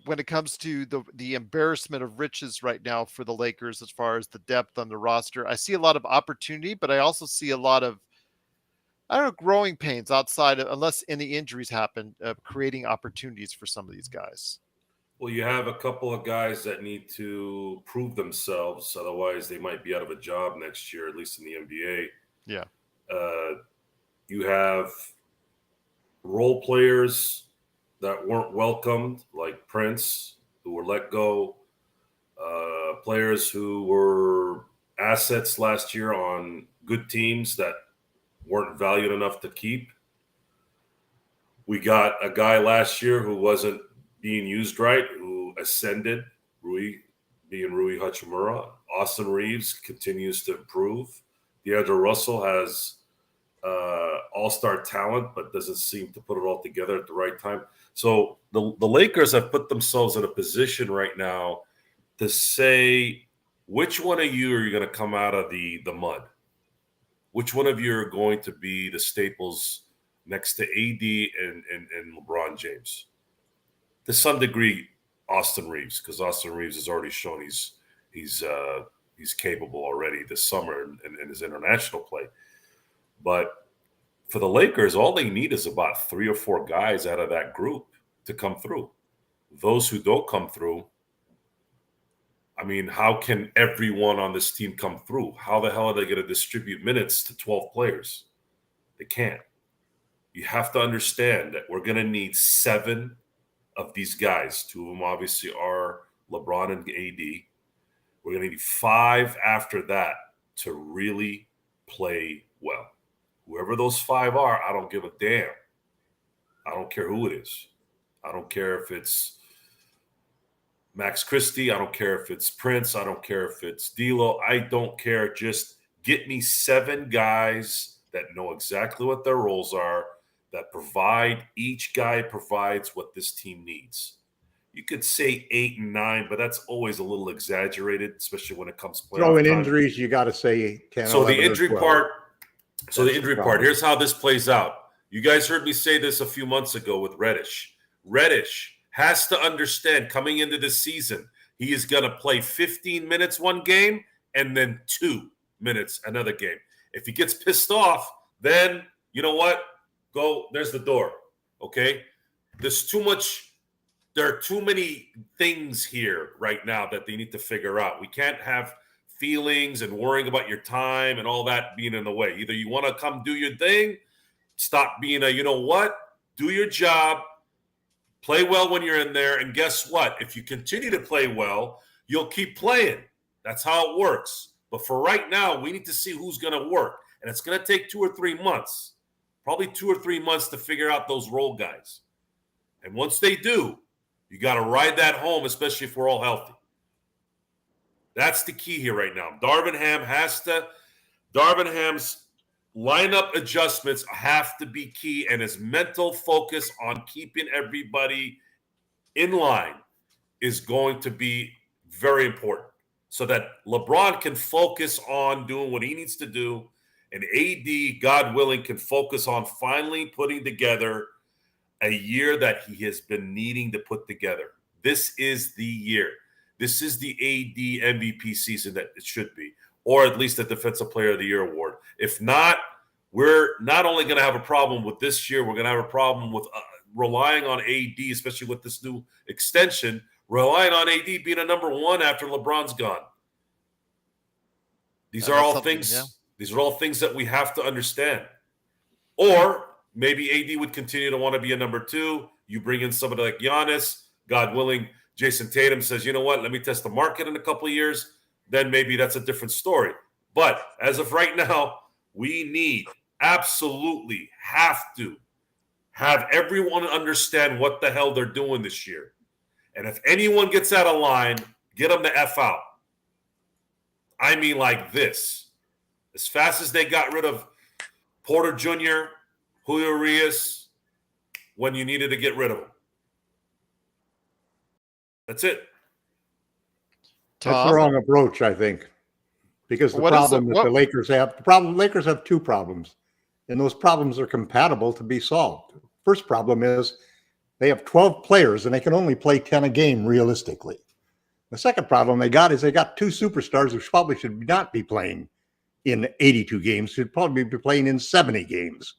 Speaker 1: when it comes to the embarrassment of riches right now for the Lakers as far as the depth on the roster, I see a lot of opportunity, but I also see a lot of growing pains outside of, unless any injuries happen, creating opportunities for some of these guys.
Speaker 4: Well, you have a couple of guys that need to prove themselves. Otherwise, they might be out of a job next year, at least in the NBA.
Speaker 1: Yeah.
Speaker 4: You have role players that weren't welcomed, like Prince, who were let go. Players who were assets last year on good teams that weren't valued enough to keep. We got a guy last year who wasn't being used right, who ascended, Rui Hachimura. Austin Reeves continues to improve. D'Angelo Russell has all-star talent, but doesn't seem to put it all together at the right time. So the Lakers have put themselves in a position right now to say, which one of you are you going to come out of the mud? Which one of you are going to be the staples next to AD and LeBron James? To some degree, Austin Reeves, because Austin Reeves has already shown he's capable already this summer in his international play. But for the Lakers, all they need is about 3 or 4 guys out of that group to come through. Those who don't come through, I mean, how can everyone on this team come through? How the hell are they going to distribute minutes to 12 players? They can't. You have to understand that we're going to need 7 of these guys. 2 of them obviously are LeBron and AD. We're going to need 5 after that to really play well. Whoever those 5 are, I don't give a damn. I don't care who it is. I don't care if it's Max Christie. I don't care if it's Prince. I don't care if it's D'Lo. I don't care. Just get me 7 guys that know exactly what their roles are, that provide, each guy provides what this team needs. You could say 8 and 9, but that's always a little exaggerated, especially when it comes to playoff
Speaker 2: Throw in
Speaker 4: time.
Speaker 2: injuries, you got to say 10,
Speaker 4: So
Speaker 2: 11,
Speaker 4: the injury
Speaker 2: or 12.
Speaker 4: part, so
Speaker 2: That's
Speaker 4: the injury
Speaker 2: the
Speaker 4: part,
Speaker 2: problem.
Speaker 4: here's how this plays out. You guys heard me say this a few months ago with Reddish. Reddish has to understand coming into this season, he is going to play 15 minutes one game and then 2 minutes another game. If he gets pissed off, then you know what? Go, there's the door. Okay? There are too many things here right now that they need to figure out. We can't have feelings and worrying about your time and all that being in the way. Either you want to come do your thing, stop being a, you know what? Do your job, play well when you're in there, and guess what? If you continue to play well, you'll keep playing. That's how it works. But for right now, we need to see who's going to work. And it's going to take 2 or 3 months, probably 2 or 3 months to figure out those role guys. And once they do, you got to ride that home, especially if we're all healthy. That's the key here right now. Darvin Ham's lineup adjustments have to be key, and his mental focus on keeping everybody in line is going to be very important so that LeBron can focus on doing what he needs to do, and AD, God willing, can focus on finally putting together a year that he has been needing to put together. This is the year. This is the AD MVP season that it should be, or at least the Defensive Player of the Year award. If not, we're not only going to have a problem with this year, we're going to have a problem with relying on AD, especially with this new extension, relying on AD being a number 1 after LeBron's gone. These are all things. Yeah. These are all things that we have to understand. Or maybe AD would continue to want to be a number 2. You bring in somebody like Giannis, God willing. Jason Tatum says, you know what, let me test the market in a couple of years. Then maybe that's a different story. But as of right now, we absolutely have to have everyone understand what the hell they're doing this year. And if anyone gets out of line, get them the F out. I mean like this. As fast as they got rid of Porter Jr., Julio Urias, when you needed to get rid of them. That's it.
Speaker 2: That's the wrong approach, I think. Because the problem that the Lakers have 2 problems. And those problems are compatible to be solved. First problem is they have 12 players and they can only play 10 a game realistically. The second problem they got 2 superstars who probably should not be playing in 82 games, should probably be playing in 70 games.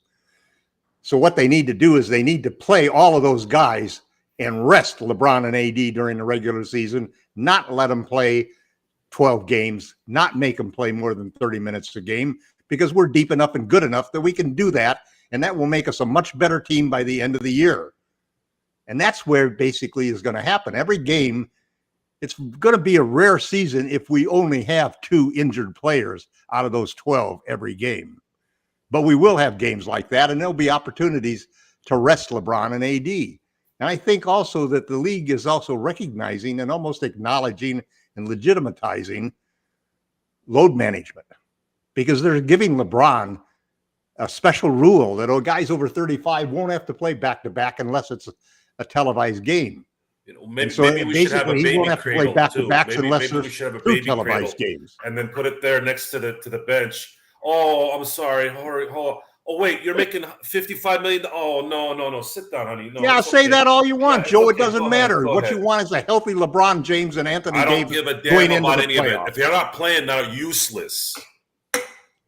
Speaker 2: So what they need to do is they need to play all of those guys and rest LeBron and AD during the regular season, not let them play 12 games, not make them play more than 30 minutes a game, because we're deep enough and good enough that we can do that, and that will make us a much better team by the end of the year. And that's where basically is going to happen. Every game, it's going to be a rare season if we only have 2 injured players out of those 12 every game. But we will have games like that, and there'll be opportunities to rest LeBron and AD. And I think also that the league is also recognizing and almost acknowledging and legitimatizing load management, because they're giving LeBron a special rule that guys over 35 won't have to play back-to-back unless it's a televised game.
Speaker 4: You know, maybe we should have a baby cradle too. Maybe we should have a baby televised games, and then put it there next to the bench. Oh, I'm sorry. Oh, wait, you're making $55 million. Oh, no. Sit down, honey. No,
Speaker 2: yeah, say that all you want, Joe. It doesn't matter. What you want is a healthy LeBron James and Anthony Davis.
Speaker 4: I don't give a damn about any of it. If you're not playing now, useless.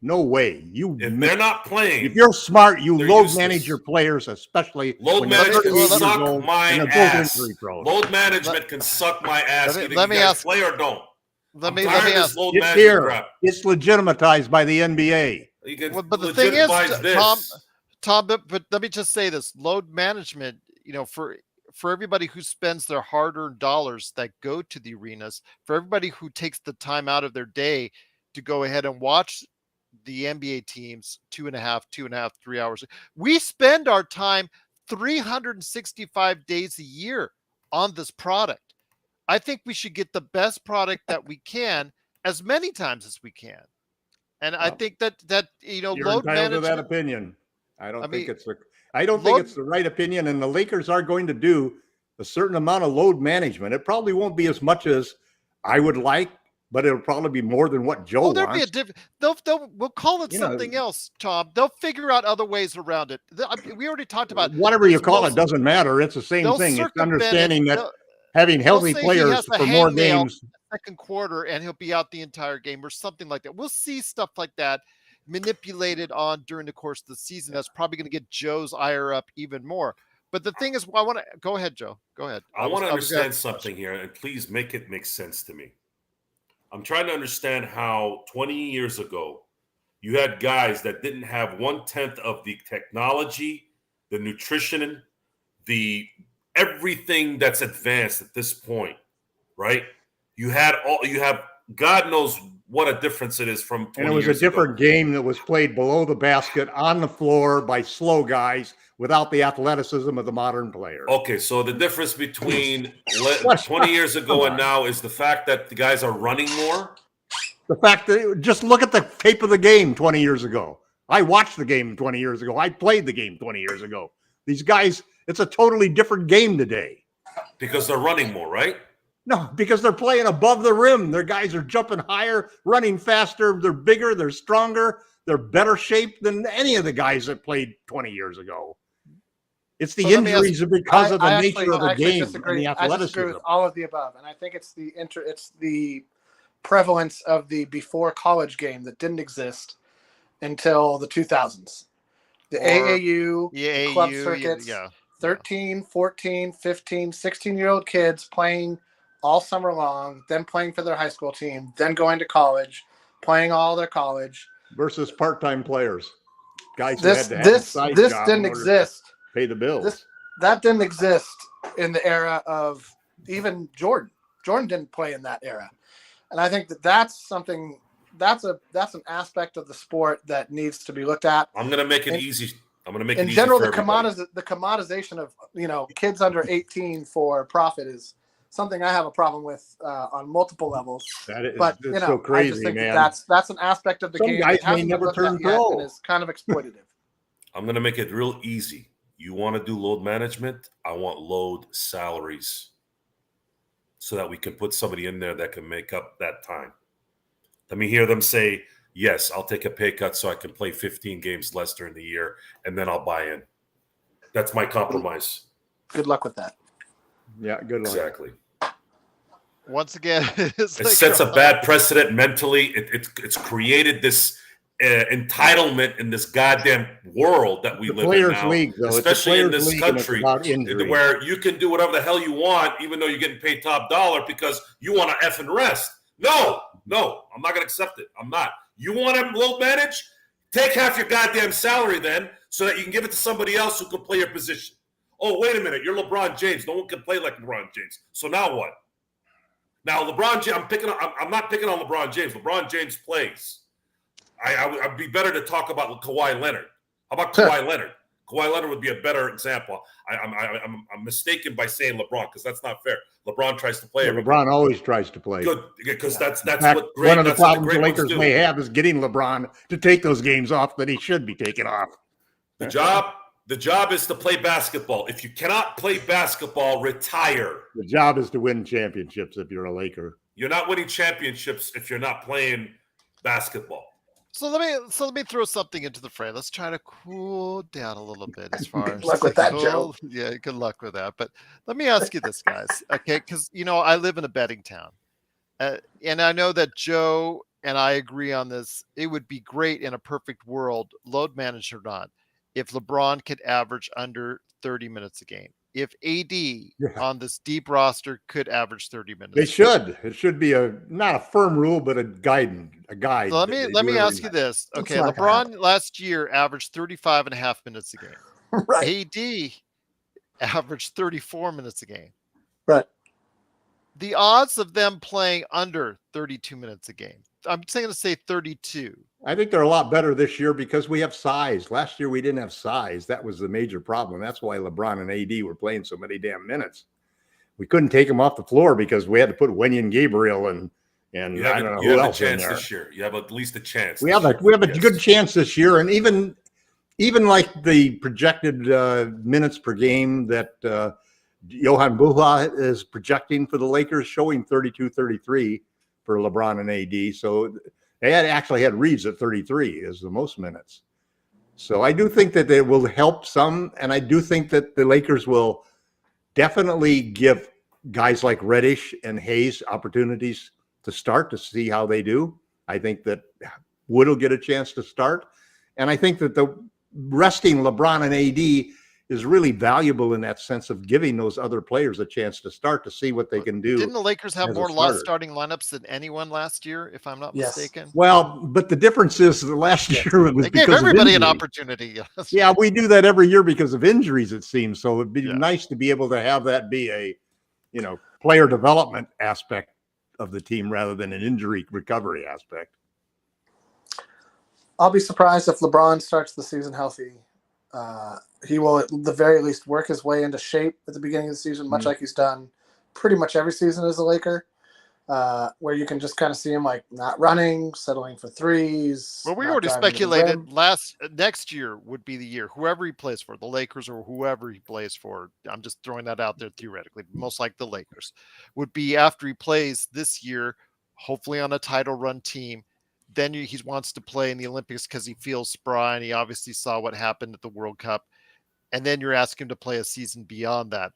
Speaker 2: No way.
Speaker 4: If they're not playing.
Speaker 2: If you're smart, you load manage your players, especially
Speaker 4: load management can suck my ass. Load management can suck my ass. Let me ask, play or don't.
Speaker 1: let me
Speaker 4: tired of this
Speaker 1: ask.
Speaker 4: load
Speaker 2: It's
Speaker 4: management
Speaker 2: here.
Speaker 4: crap.
Speaker 2: It's legitimatized by the NBA.
Speaker 4: You can
Speaker 1: But the thing is,
Speaker 4: legitimize this.
Speaker 1: Tom, but let me just say this: load management. For everybody who spends their hard-earned dollars that go to the arenas, for everybody who takes the time out of their day to go ahead and watch the NBA teams 2.5, 3 hours. We spend our time 365 days a year on this product. I think we should get the best product that we can as many times as we can. And I think that
Speaker 2: You're
Speaker 1: load
Speaker 2: entitled to that
Speaker 1: management.
Speaker 2: opinion. I don't think
Speaker 1: mean,
Speaker 2: it's the right opinion, and the Lakers are going to do a certain amount of load management. It probably won't be as much as I would like, but it'll probably be more than what Joe
Speaker 1: there'll be a
Speaker 2: wants.
Speaker 1: different. We'll call it something else, Tom. They'll figure out other ways around it. We already talked about
Speaker 2: Whatever you call it doesn't matter. It's the same
Speaker 1: they'll
Speaker 2: thing. It's
Speaker 1: circumvent
Speaker 2: understanding
Speaker 1: it.
Speaker 2: that having healthy
Speaker 1: say he
Speaker 2: players
Speaker 1: has a
Speaker 2: for more
Speaker 1: hangnail
Speaker 2: games.
Speaker 1: second quarter and he'll be out the entire game or something like that. We'll see stuff like that manipulated on during the course of the season. That's probably going to get Joe's ire up even more. But the thing is, I want to go ahead, Joe. Go ahead.
Speaker 4: I want to understand something here, and please make it make sense to me. I'm trying to understand how 20 years ago you had guys that didn't have 1/10 of the technology, the nutrition, the everything that's advanced at this point, right? You have God knows what a difference it is from 20
Speaker 2: And it was a different game that was played below the basket on the floor by slow guys without the athleticism of the modern player.
Speaker 4: Okay, so the difference between 20 years ago and now is the fact that the guys are running more?
Speaker 2: The fact that just look at the tape of the game 20 years ago. I watched the game 20 years ago. I played the game 20 years ago. These guys, it's a totally different game today.
Speaker 4: Because they're running more, right?
Speaker 2: No, because they're playing above the rim. Their guys are jumping higher, running faster. They're bigger. They're stronger. They're better shaped than any of the guys that played 20 years ago. It's the injuries because of the nature of the game and the athleticism.
Speaker 3: I disagree with all of the above, and I think it's the prevalence of the before college game that didn't exist until the 2000s. The AAU, club circuits, 13, 14, 15, 16-year-old kids playing all summer long, then playing for their high school team, then going to college, playing all their college.
Speaker 2: Versus part-time players. Guys who
Speaker 3: This
Speaker 2: had to have a side job
Speaker 3: didn't
Speaker 2: in order
Speaker 3: exist.
Speaker 2: to pay the bills.
Speaker 3: That didn't exist in the era of even Jordan. Jordan didn't play in that era. And I think that's something that's an aspect of the sport that needs to be looked at.
Speaker 4: I'm going to make it easy. I'm going to make it
Speaker 3: in
Speaker 4: easy
Speaker 3: general,
Speaker 4: for
Speaker 3: the commodization of kids under 18 for profit is something I have a problem with on multiple levels.
Speaker 2: That is,
Speaker 3: but
Speaker 2: so crazy,
Speaker 3: I just think
Speaker 2: man.
Speaker 3: That's an aspect of the game
Speaker 2: guys
Speaker 3: that hasn't
Speaker 2: may never
Speaker 3: been looked
Speaker 2: turn
Speaker 3: at yet
Speaker 2: pro.
Speaker 3: and is kind of exploitative.
Speaker 4: I'm going to make it real easy. You want to do load management? I want load salaries so that we can put somebody in there that can make up that time. Let me hear them say, yes, I'll take a pay cut so I can play 15 games less during the year, and then I'll buy in. That's my compromise.
Speaker 3: Good luck with that.
Speaker 2: Yeah, good luck.
Speaker 4: Exactly.
Speaker 1: Once again,
Speaker 4: it sets a bad precedent mentally. It's created this entitlement in this goddamn world that we live in now,
Speaker 2: league, though.
Speaker 4: Especially in this country, where you can do whatever the hell you want, even though you're getting paid top dollar because you want to effing rest. No, I'm not going to accept it. I'm not. You want to load manage? Take half your goddamn salary then, so that you can give it to somebody else who can play your position. Oh, wait a minute, you're LeBron James. No one can play like LeBron James. So now what? Now LeBron James, I'm not picking on LeBron James. LeBron James plays. I'd be better to talk about Kawhi Leonard. How about Kawhi Leonard? Kawhi Leonard would be a better example. I'm mistaken by saying LeBron because that's not fair. LeBron tries to play.
Speaker 2: LeBron always tries to play.
Speaker 4: Good, because that's what
Speaker 2: one of the problems the Lakers may have is getting LeBron to take those games off that he should be taking off.
Speaker 4: The job is to play basketball. If you cannot play basketball, retire.
Speaker 2: The job is to win championships if you're a Laker.
Speaker 4: You're not winning championships if you're not playing basketball.
Speaker 1: So let me throw something into the fray. Let's try to cool down a little bit as far as
Speaker 3: good luck with that, Joe.
Speaker 1: Yeah, good luck with that. But let me ask you this, guys, okay? Because I live in a betting town, and I know that Joe and I agree on this. It would be great in a perfect world, load managed or not, if LeBron could average under 30 minutes a game. if AD on this deep roster could average 30 minutes.
Speaker 2: They should. It should be not a firm rule, but a guide.
Speaker 1: So let me ask you this. Okay, LeBron last year averaged 35.5 minutes a game.
Speaker 3: Right.
Speaker 1: AD averaged 34 minutes a game.
Speaker 3: Right.
Speaker 1: The odds of them playing under 32 minutes a game, I'm going to say 32.
Speaker 2: I think they're a lot better this year because we have size. Last year we didn't have size. That was the major problem. That's why LeBron and AD were playing so many damn minutes. We couldn't take them off the floor because we had to put Wenyen Gabriel and I don't know who else in there.
Speaker 4: This year. You have at least a chance.
Speaker 2: We have a good chance this year, and even like the projected minutes per game that Johan Buha is projecting for the Lakers, showing 32-33 for LeBron and AD. So they actually had Reeves at 33 as the most minutes. So I do think that it will help some, and I do think that the Lakers will definitely give guys like Reddish and Hayes opportunities to start to see how they do. I think that Wood will get a chance to start. And I think that the resting LeBron and AD is really valuable in that sense of giving those other players a chance to start to see what they can do.
Speaker 1: Didn't the Lakers have more starting lineups than anyone last year, if I'm not mistaken?
Speaker 2: Well, but the difference is the last year it was
Speaker 1: they gave everybody an opportunity.
Speaker 2: Yeah, we do that every year because of injuries, it seems. So it'd be nice to be able to have that be a, player development aspect of the team rather than an injury recovery aspect.
Speaker 3: I'll be surprised if LeBron starts the season healthy. He will at the very least work his way into shape at the beginning of the season, much like he's done pretty much every season as a Laker, where you can just kind of see him like not running, settling for threes.
Speaker 1: Well, we already speculated next year would be the year, whoever he plays for, the Lakers or whoever he plays for. I'm just throwing that out there theoretically, most like the Lakers would be after he plays this year, hopefully on a title run team. Then he wants to play in the Olympics because he feels spry, and he obviously saw what happened at the World Cup. And then you're asking him to play a season beyond that.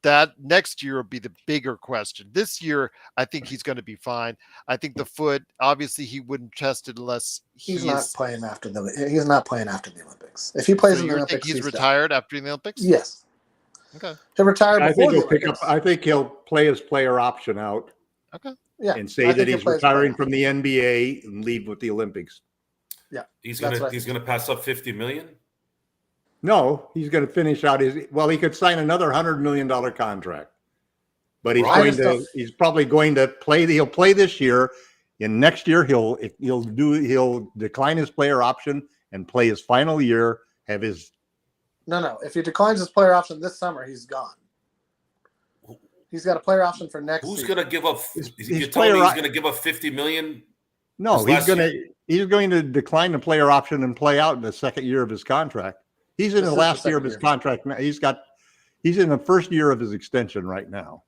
Speaker 1: That next year will be the bigger question. This year, I think he's going to be fine. I think the foot, obviously, he wouldn't test it unless
Speaker 3: he's not playing after the Olympics. If he plays in the Olympics,
Speaker 1: he's retired after the Olympics.
Speaker 3: Yes.
Speaker 1: Okay.
Speaker 3: He'll retire before the
Speaker 2: Olympics. I think he'll play his player option out.
Speaker 1: Okay.
Speaker 3: Yeah.
Speaker 2: And say that he's retiring from the NBA and leave with the Olympics.
Speaker 3: Yeah.
Speaker 4: He's gonna pass up $50 million.
Speaker 2: No, he's going to finish out he could sign another $100 million contract, but he's probably going to play. He'll play this year, and next year he'll decline his player option and play his final year.
Speaker 3: No. If he declines his player option this summer, he's gone. He's got a player option for next season.
Speaker 4: Who's going to give up? You're telling me he's going to give up $50 million?
Speaker 2: No, he's going to decline the player option and play out in the second year of his contract. He's in the last year of his contract. He's in the first year of his extension right now.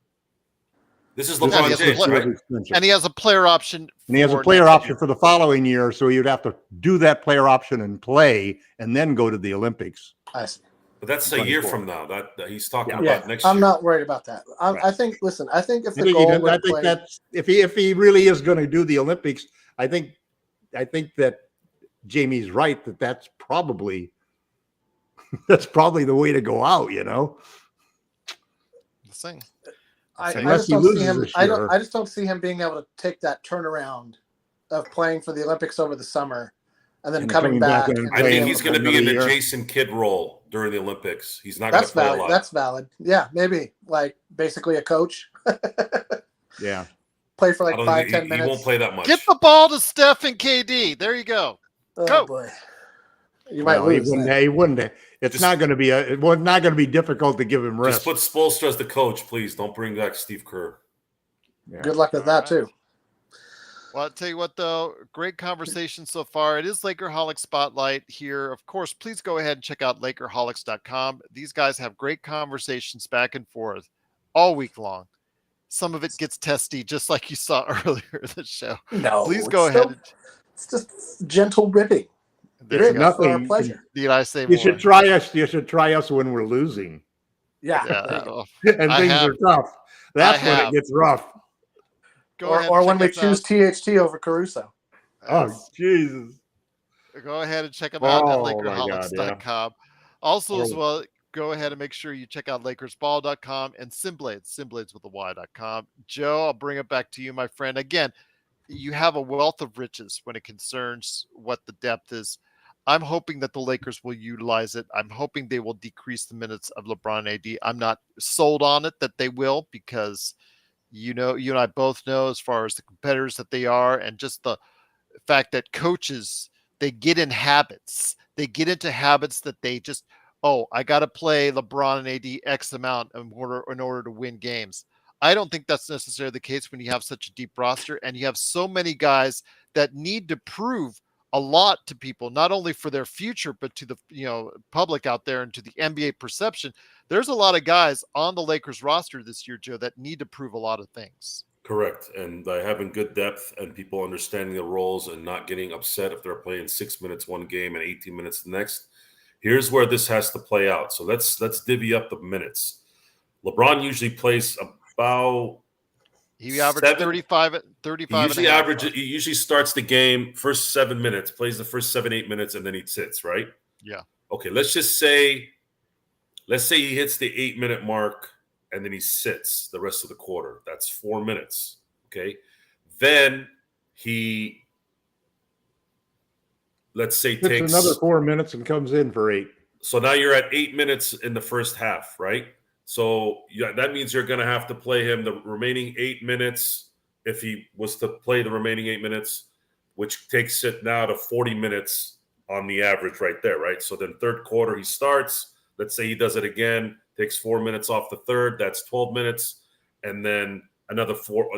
Speaker 4: This is LeBron James, right?
Speaker 1: And he has a player option.
Speaker 2: And he has a player option for the following year, so you'd have to do that player option and play, and then go to the Olympics.
Speaker 3: I see.
Speaker 4: But that's a year from now. That he's talking about next year.
Speaker 3: I'm not worried about that. I think. Listen, I think if the goal,
Speaker 2: I think that's if he really is going to do the Olympics, I think that Jamie's right that that's probably the way to go out.
Speaker 1: Let's see.
Speaker 3: I just don't see him. I just don't see him being able to take that turnaround of playing for the Olympics over the summer and then coming back.
Speaker 4: I think he's going to be in the Jason Kidd role during the Olympics. He's not going to play a lot.
Speaker 3: That's valid. Yeah, maybe like basically a coach.
Speaker 2: Yeah.
Speaker 3: Play for like 5-10 minutes.
Speaker 4: He won't play that much.
Speaker 1: Get the ball to Steph and KD. There you go.
Speaker 3: Oh,
Speaker 1: go.
Speaker 3: Boy. You might lose.
Speaker 2: He wouldn't. It's not going to be difficult to give him rest.
Speaker 4: Just put Spoelstra as the coach, please. Don't bring back Steve Kerr.
Speaker 3: Yeah. Good luck with that too.
Speaker 1: Well, I'll tell you what, though, great conversation so far. It is Lakerholics Spotlight here. Of course, please go ahead and check out Lakerholics.com. These guys have great conversations back and forth all week long. Some of it gets testy, just like you saw earlier in the show.
Speaker 3: No,
Speaker 1: please go ahead.
Speaker 3: It's just gentle ribbing.
Speaker 2: There's nothing.
Speaker 3: Our pleasure.
Speaker 1: Need I say more?
Speaker 2: You should try us. You should try us when we're losing.
Speaker 3: Yeah.
Speaker 2: And things are tough. That's when it gets rough.
Speaker 3: Or when we choose THT over Caruso.
Speaker 2: Oh, Jesus.
Speaker 1: Go ahead and check them out at Lakerholics.com. Also, as well, go ahead and make sure you check out LakersBall.com and Simblades with a Y.com. Joe, I'll bring it back to you, my friend. Again, you have a wealth of riches when it concerns what the depth is. I'm hoping that the Lakers will utilize it. I'm hoping they will decrease the minutes of LeBron and AD. I'm not sold on it that they will, because you and I both know, as far as the competitors that they are, and just the fact that coaches, they get in habits. They get into habits that they just, oh, I got to play LeBron and AD X amount in order to win games. I don't think that's necessarily the case when you have such a deep roster and you have so many guys that need to prove a lot to people, not only for their future, but to the public out there and to the NBA perception. There's a lot of guys on the Lakers roster this year, Joe, that need to prove a lot of things.
Speaker 4: Correct. And by having good depth and people understanding the roles and not getting upset if they're playing 6 minutes one game and 18 minutes the next, here's where this has to play out. So let's divvy up the minutes. LeBron usually plays about
Speaker 1: he averaged 35
Speaker 4: He usually starts the game first 7 minutes, plays the first 7-8 minutes, and then he sits, right?
Speaker 1: Yeah.
Speaker 4: Okay, let's say he hits the 8-minute mark and then he sits the rest of the quarter. That's 4 minutes. Okay. Then he, let's say, takes
Speaker 2: another 4 minutes and comes in for 8.
Speaker 4: So now you're at 8 minutes in the first half, right? So that means you're going to have to play him the remaining 8 minutes if he was to play the remaining 8 minutes, which takes it now to 40 minutes on the average right there, right? So then third quarter he starts. Let's say he does it again, takes 4 minutes off the third. That's 12 minutes. And then another 4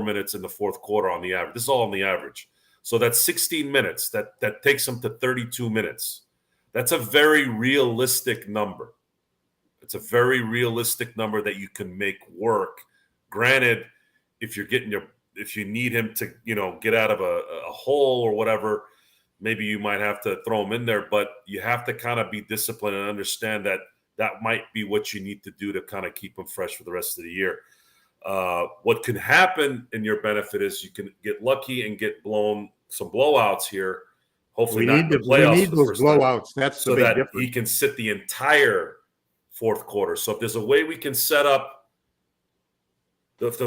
Speaker 4: minutes in the fourth quarter on the average. This is all on the average. So that's 16 minutes. That takes him to 32 minutes. That's a very realistic number. It's a very realistic number that you can make work. Granted, if you need him to, get out of a hole or whatever, maybe you might have to throw him in there, but you have to kind of be disciplined and understand that might be what you need to do to kind of keep him fresh for the rest of the year. What can happen in your benefit is you can get lucky and get some blowouts here. Hopefully not in the playoffs.
Speaker 2: We need those blowouts. That's
Speaker 4: so that he can sit the entire fourth quarter. So if there's a way we can set up, if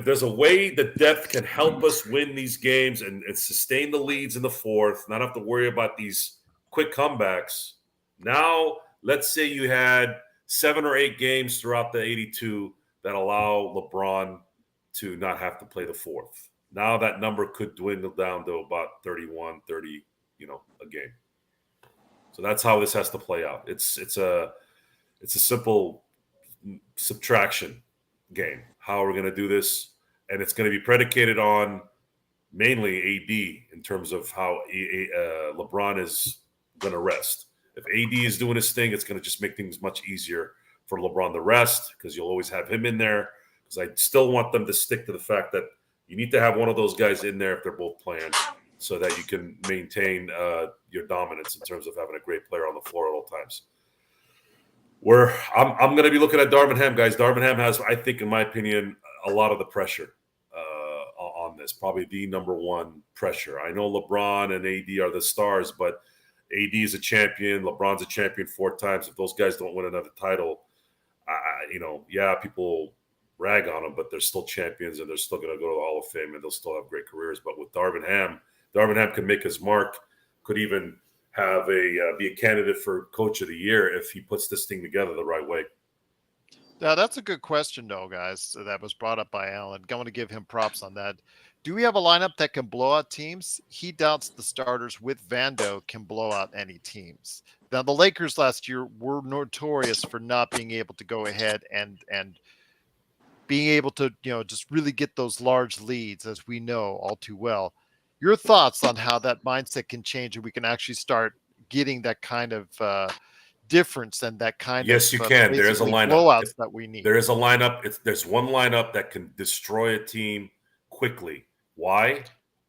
Speaker 4: there's a way the depth can help us win these games and sustain the leads in the fourth, not have to worry about these quick comebacks. Now, let's say you had 7 or 8 games throughout the 82 that allow LeBron to not have to play the fourth. Now that number could dwindle down to about 31, 30, a game. So that's how this has to play out. It's a simple subtraction game. How are we going to do this? And it's going to be predicated on mainly AD in terms of how LeBron is going to rest. If AD is doing his thing, it's going to just make things much easier for LeBron to rest because you'll always have him in there. Because I still want them to stick to the fact that you need to have one of those guys in there if they're both playing so that you can maintain your dominance in terms of having a great player on the floor at all times. I'm going to be looking at Darvin Ham, guys. Darvin Ham has, I think, in my opinion, a lot of the pressure on this. Probably the number one pressure. I know LeBron and AD are the stars, but AD is a champion. LeBron's a champion 4 times. If those guys don't win another title, people rag on them, but they're still champions and they're still going to go to the Hall of Fame and they'll still have great careers. But with Darvin Ham can make his mark, could even have be a candidate for Coach of the Year if he puts this thing together the right way.
Speaker 1: Now, that's a good question, though, guys, that was brought up by Alan. I want to give him props on that. Do we have a lineup that can blow out teams? He doubts the starters with Vando can blow out any teams. Now, the Lakers last year were notorious for not being able to go ahead and being able to, just really get those large leads, as we know all too well. Your thoughts on how that mindset can change and we can actually start getting that kind of difference and that kind of
Speaker 4: yes, you can. There is a lineup
Speaker 1: blowouts that we need.
Speaker 4: There is a lineup. There's one lineup that can destroy a team quickly. Why?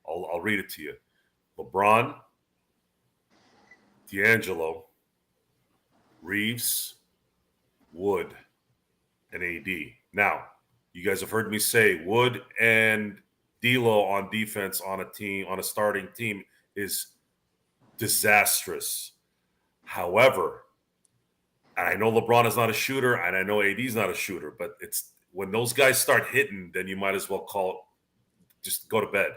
Speaker 4: I'll read it to you. LeBron, D'Angelo, Reeves, Wood, and AD. Now, you guys have heard me say Wood and D'Lo on defense on a starting team is disastrous. However, And I know LeBron is not a shooter, and I know AD is not a shooter, but it's when those guys start hitting, then you might as well call it, just go to bed.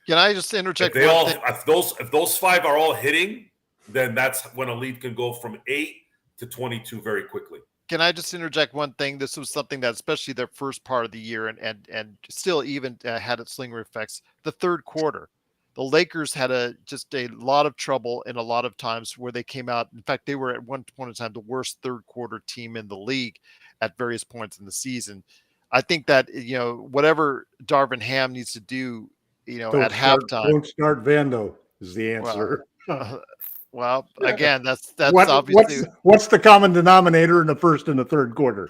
Speaker 1: Can I just interject?
Speaker 4: If those five are all hitting, then that's when a lead can go from 8 to 22 very quickly.
Speaker 1: Can I just interject one thing? This was something that, especially their first part of the year, and still even had its lingering effects. The third quarter, the Lakers had just a lot of trouble in a lot of times where they came out. In fact, they were at one point in time the worst third quarter team in the league at various points in the season. I think that, whatever Darvin Ham needs to do, at halftime.
Speaker 2: Don't start Vando is the answer.
Speaker 1: Well, again, that's
Speaker 2: obviously what's the common denominator in the first and the third quarter?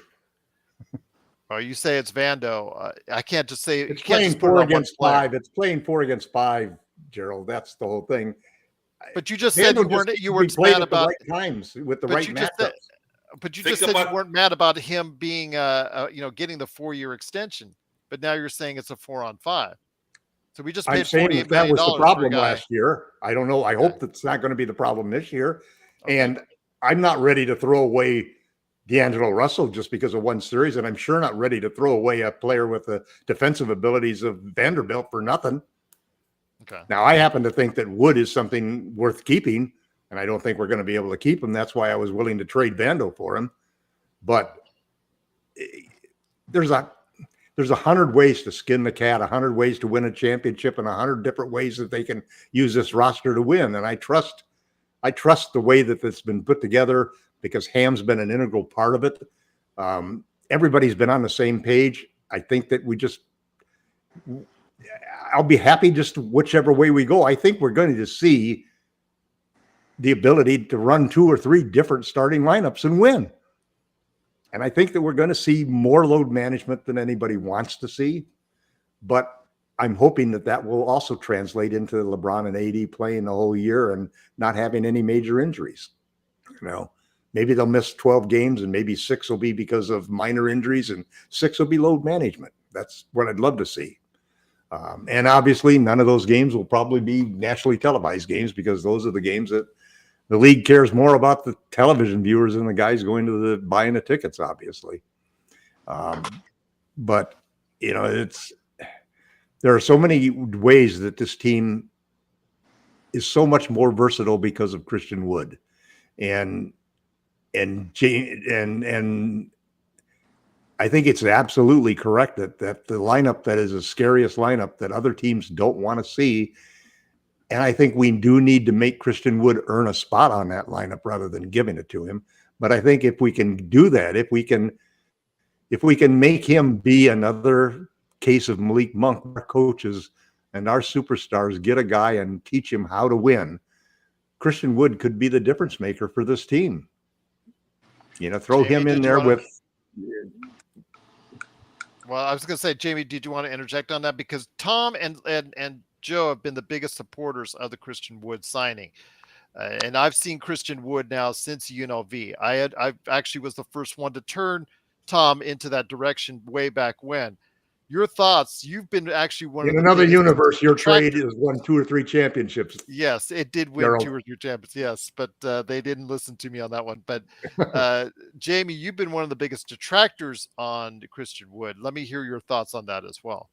Speaker 1: Oh, you say it's Vando. I can't just say
Speaker 2: it's playing 4 against 5. It's playing 4 against 5, Gerald. That's the whole thing.
Speaker 1: But you just said you weren't mad about
Speaker 2: the right times with the right matchups.
Speaker 1: But you just said you weren't mad about him being, getting the 4-year extension. But now you're saying it's a 4-on-5. So we just paid $48 million.
Speaker 2: That was the problem last year. I don't know. I hope that's not going to be the problem this year. Okay. And I'm not ready to throw away D'Angelo Russell just because of one series. And I'm sure not ready to throw away a player with the defensive abilities of Vanderbilt for nothing.
Speaker 1: Okay.
Speaker 2: Now, I happen to think that Wood is something worth keeping, and I don't think we're going to be able to keep him. That's why I was willing to trade Vando for him. But there's 100 ways to skin the cat, 100 ways to win a championship, and 100 different ways that they can use this roster to win. And I trust the way that it's been put together because Ham's been an integral part of it. Everybody's been on the same page. I think that I'll be happy just whichever way we go. I think we're going to see the ability to run 2 or 3 different starting lineups and win. And I think that we're going to see more load management than anybody wants to see. But I'm hoping that will also translate into LeBron and AD playing the whole year and not having any major injuries. Maybe they'll miss 12 games and maybe 6 will be because of minor injuries and 6 will be load management. That's what I'd love to see. And obviously none of those games will probably be nationally televised games because those are the games that the league cares more about the television viewers than the guys going to buying the tickets, obviously. But there are so many ways that this team is so much more versatile because of Christian Wood, and I think it's absolutely correct that the lineup that is the scariest lineup that other teams don't want to see. And I think we do need to make Christian Wood earn a spot on that lineup rather than giving it to him. But I think if we can do that, if we can make him be another case of Malik Monk, our coaches and our superstars get a guy and teach him how to win, Christian Wood could be the difference maker for this team. Throw him in there with.
Speaker 1: Well, I was going to say, Jamie, did you want to interject on that? Because Tom and Joe have been the biggest supporters of the Christian Wood signing. And I've seen Christian Wood now since UNLV. I actually was the first one to turn Tom into that direction way back when. Your thoughts? You've been actually one
Speaker 2: in
Speaker 1: of
Speaker 2: another universe. Your trade has won 2 or 3 championships.
Speaker 1: Yes, it did win Gerald. 2 or 3 championships. Yes, but they didn't listen to me on that one. But Jamie, you've been one of the biggest detractors on Christian Wood. Let me hear your thoughts on that as well.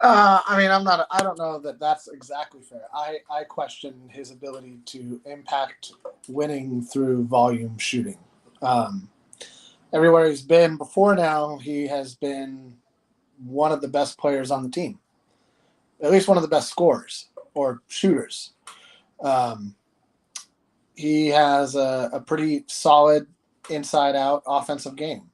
Speaker 3: I don't know that that's exactly fair. I question his ability to impact winning through volume shooting. Everywhere he's been before now, he has been one of the best players on the team, at least one of the best scorers or shooters. He has a pretty solid inside-out offensive game.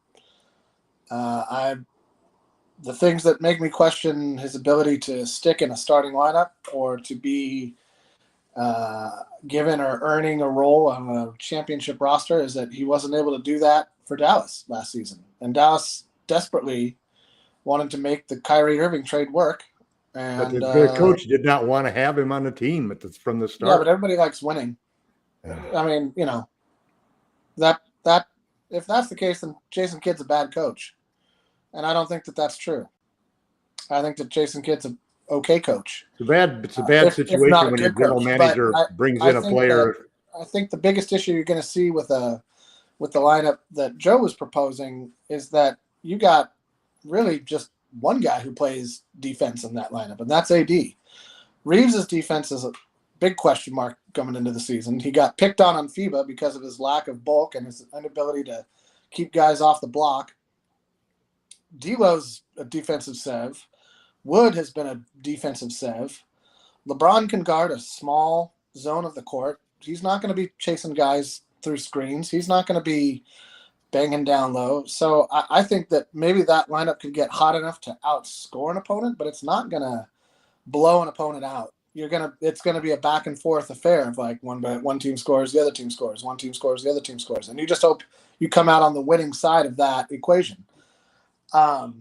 Speaker 3: The things that make me question his ability to stick in a starting lineup or to be given or earning a role on a championship roster is that he wasn't able to do that for Dallas last season. And Dallas desperately wanted to make the Kyrie Irving trade work. And
Speaker 2: but the coach did not want to have him on the team from the start.
Speaker 3: Yeah, but everybody likes winning. I mean, that if that's the case, then Jason Kidd's a bad coach. And I don't think that that's true. I think that Jason Kidd's an okay coach.
Speaker 2: It's a bad situation when your general manager brings in a player.
Speaker 3: I think the biggest issue you're going to see with a with the lineup that Joe was proposing is that you got really just one guy who plays defense in that lineup, and that's AD. Reeves' defense is a big question mark coming into the season. He got picked on FIBA because of his lack of bulk and his inability to keep guys off the block. D'Lo's a defensive sev. Wood has been a defensive sev. LeBron can guard a small zone of the court. He's not going to be chasing guys through screens. He's not going to be banging down low. So I think that maybe that lineup could get hot enough to outscore an opponent, but it's not going to blow an opponent out. It's going to be a back and forth affair of like one team scores, the other team scores, one team scores, the other team scores. And you just hope you come out on the winning side of that equation. I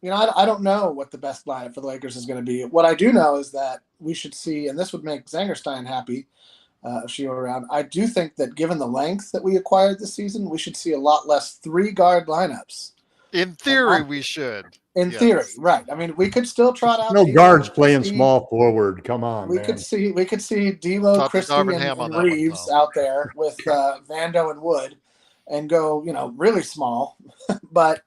Speaker 3: don't know what the best lineup for the Lakers is going to be. What I do know is that we should see, and this would make Zangerstein happy if she were around, I do think that given the length that we acquired this season, we should see a lot less 3-guard lineups.
Speaker 1: In theory, we should.
Speaker 3: In theory, right. I mean, we could still trot out.
Speaker 2: No guards playing small forward. Come on,
Speaker 3: we
Speaker 2: man.
Speaker 3: could see D'Lo, Christie, and Reeves out there with Vando and Wood and go, really small. But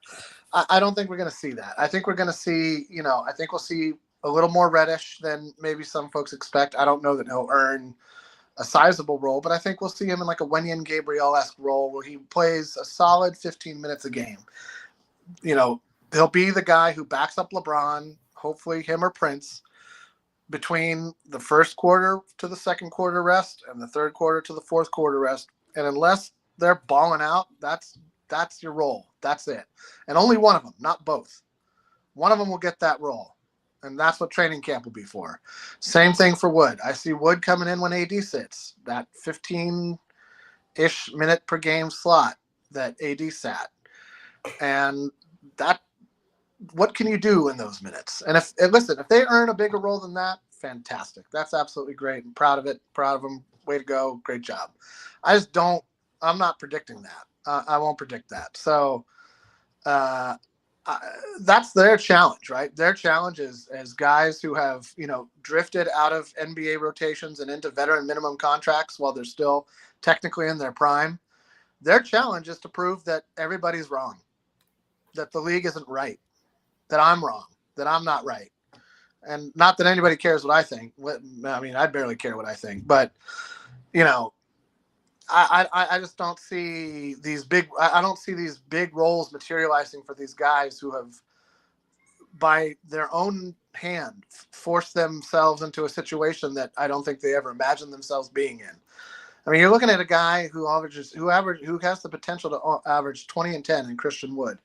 Speaker 3: I don't think we're going to see that. I think we're going to see, I think we'll see a little more Reddish than maybe some folks expect. I don't know that he'll earn a sizable role, but I think we'll see him in like a Wenyen Gabriel-esque role where he plays a solid 15 minutes a game. He'll be the guy who backs up LeBron, hopefully him or Prince, between the first quarter to the second quarter rest and the third quarter to the fourth quarter rest. And unless they're balling out, that's your role. That's it. And only one of them, not both. One of them will get that role. And that's what training camp will be for. Same thing for Wood. I see Wood coming in when AD sits, that 15-ish minute per game slot that AD sat. And that, what can you do in those minutes? And if they earn a bigger role than that, fantastic. That's absolutely great. I'm proud of it. Proud of them. Way to go. Great job. I'm not predicting that. I won't predict that. So that's their challenge, right? Their challenge is as guys who have, drifted out of NBA rotations and into veteran minimum contracts while they're still technically in their prime. Their challenge is to prove that everybody's wrong, that the league isn't right, that I'm wrong, that I'm not right. And not that anybody cares what I think. I mean, I barely care what I think, but I just don't see these big roles materializing for these guys who have, by their own hand, forced themselves into a situation that I don't think they ever imagined themselves being in. I mean, you're looking at a guy who has the potential to average 20 and 10 in Christian Wood,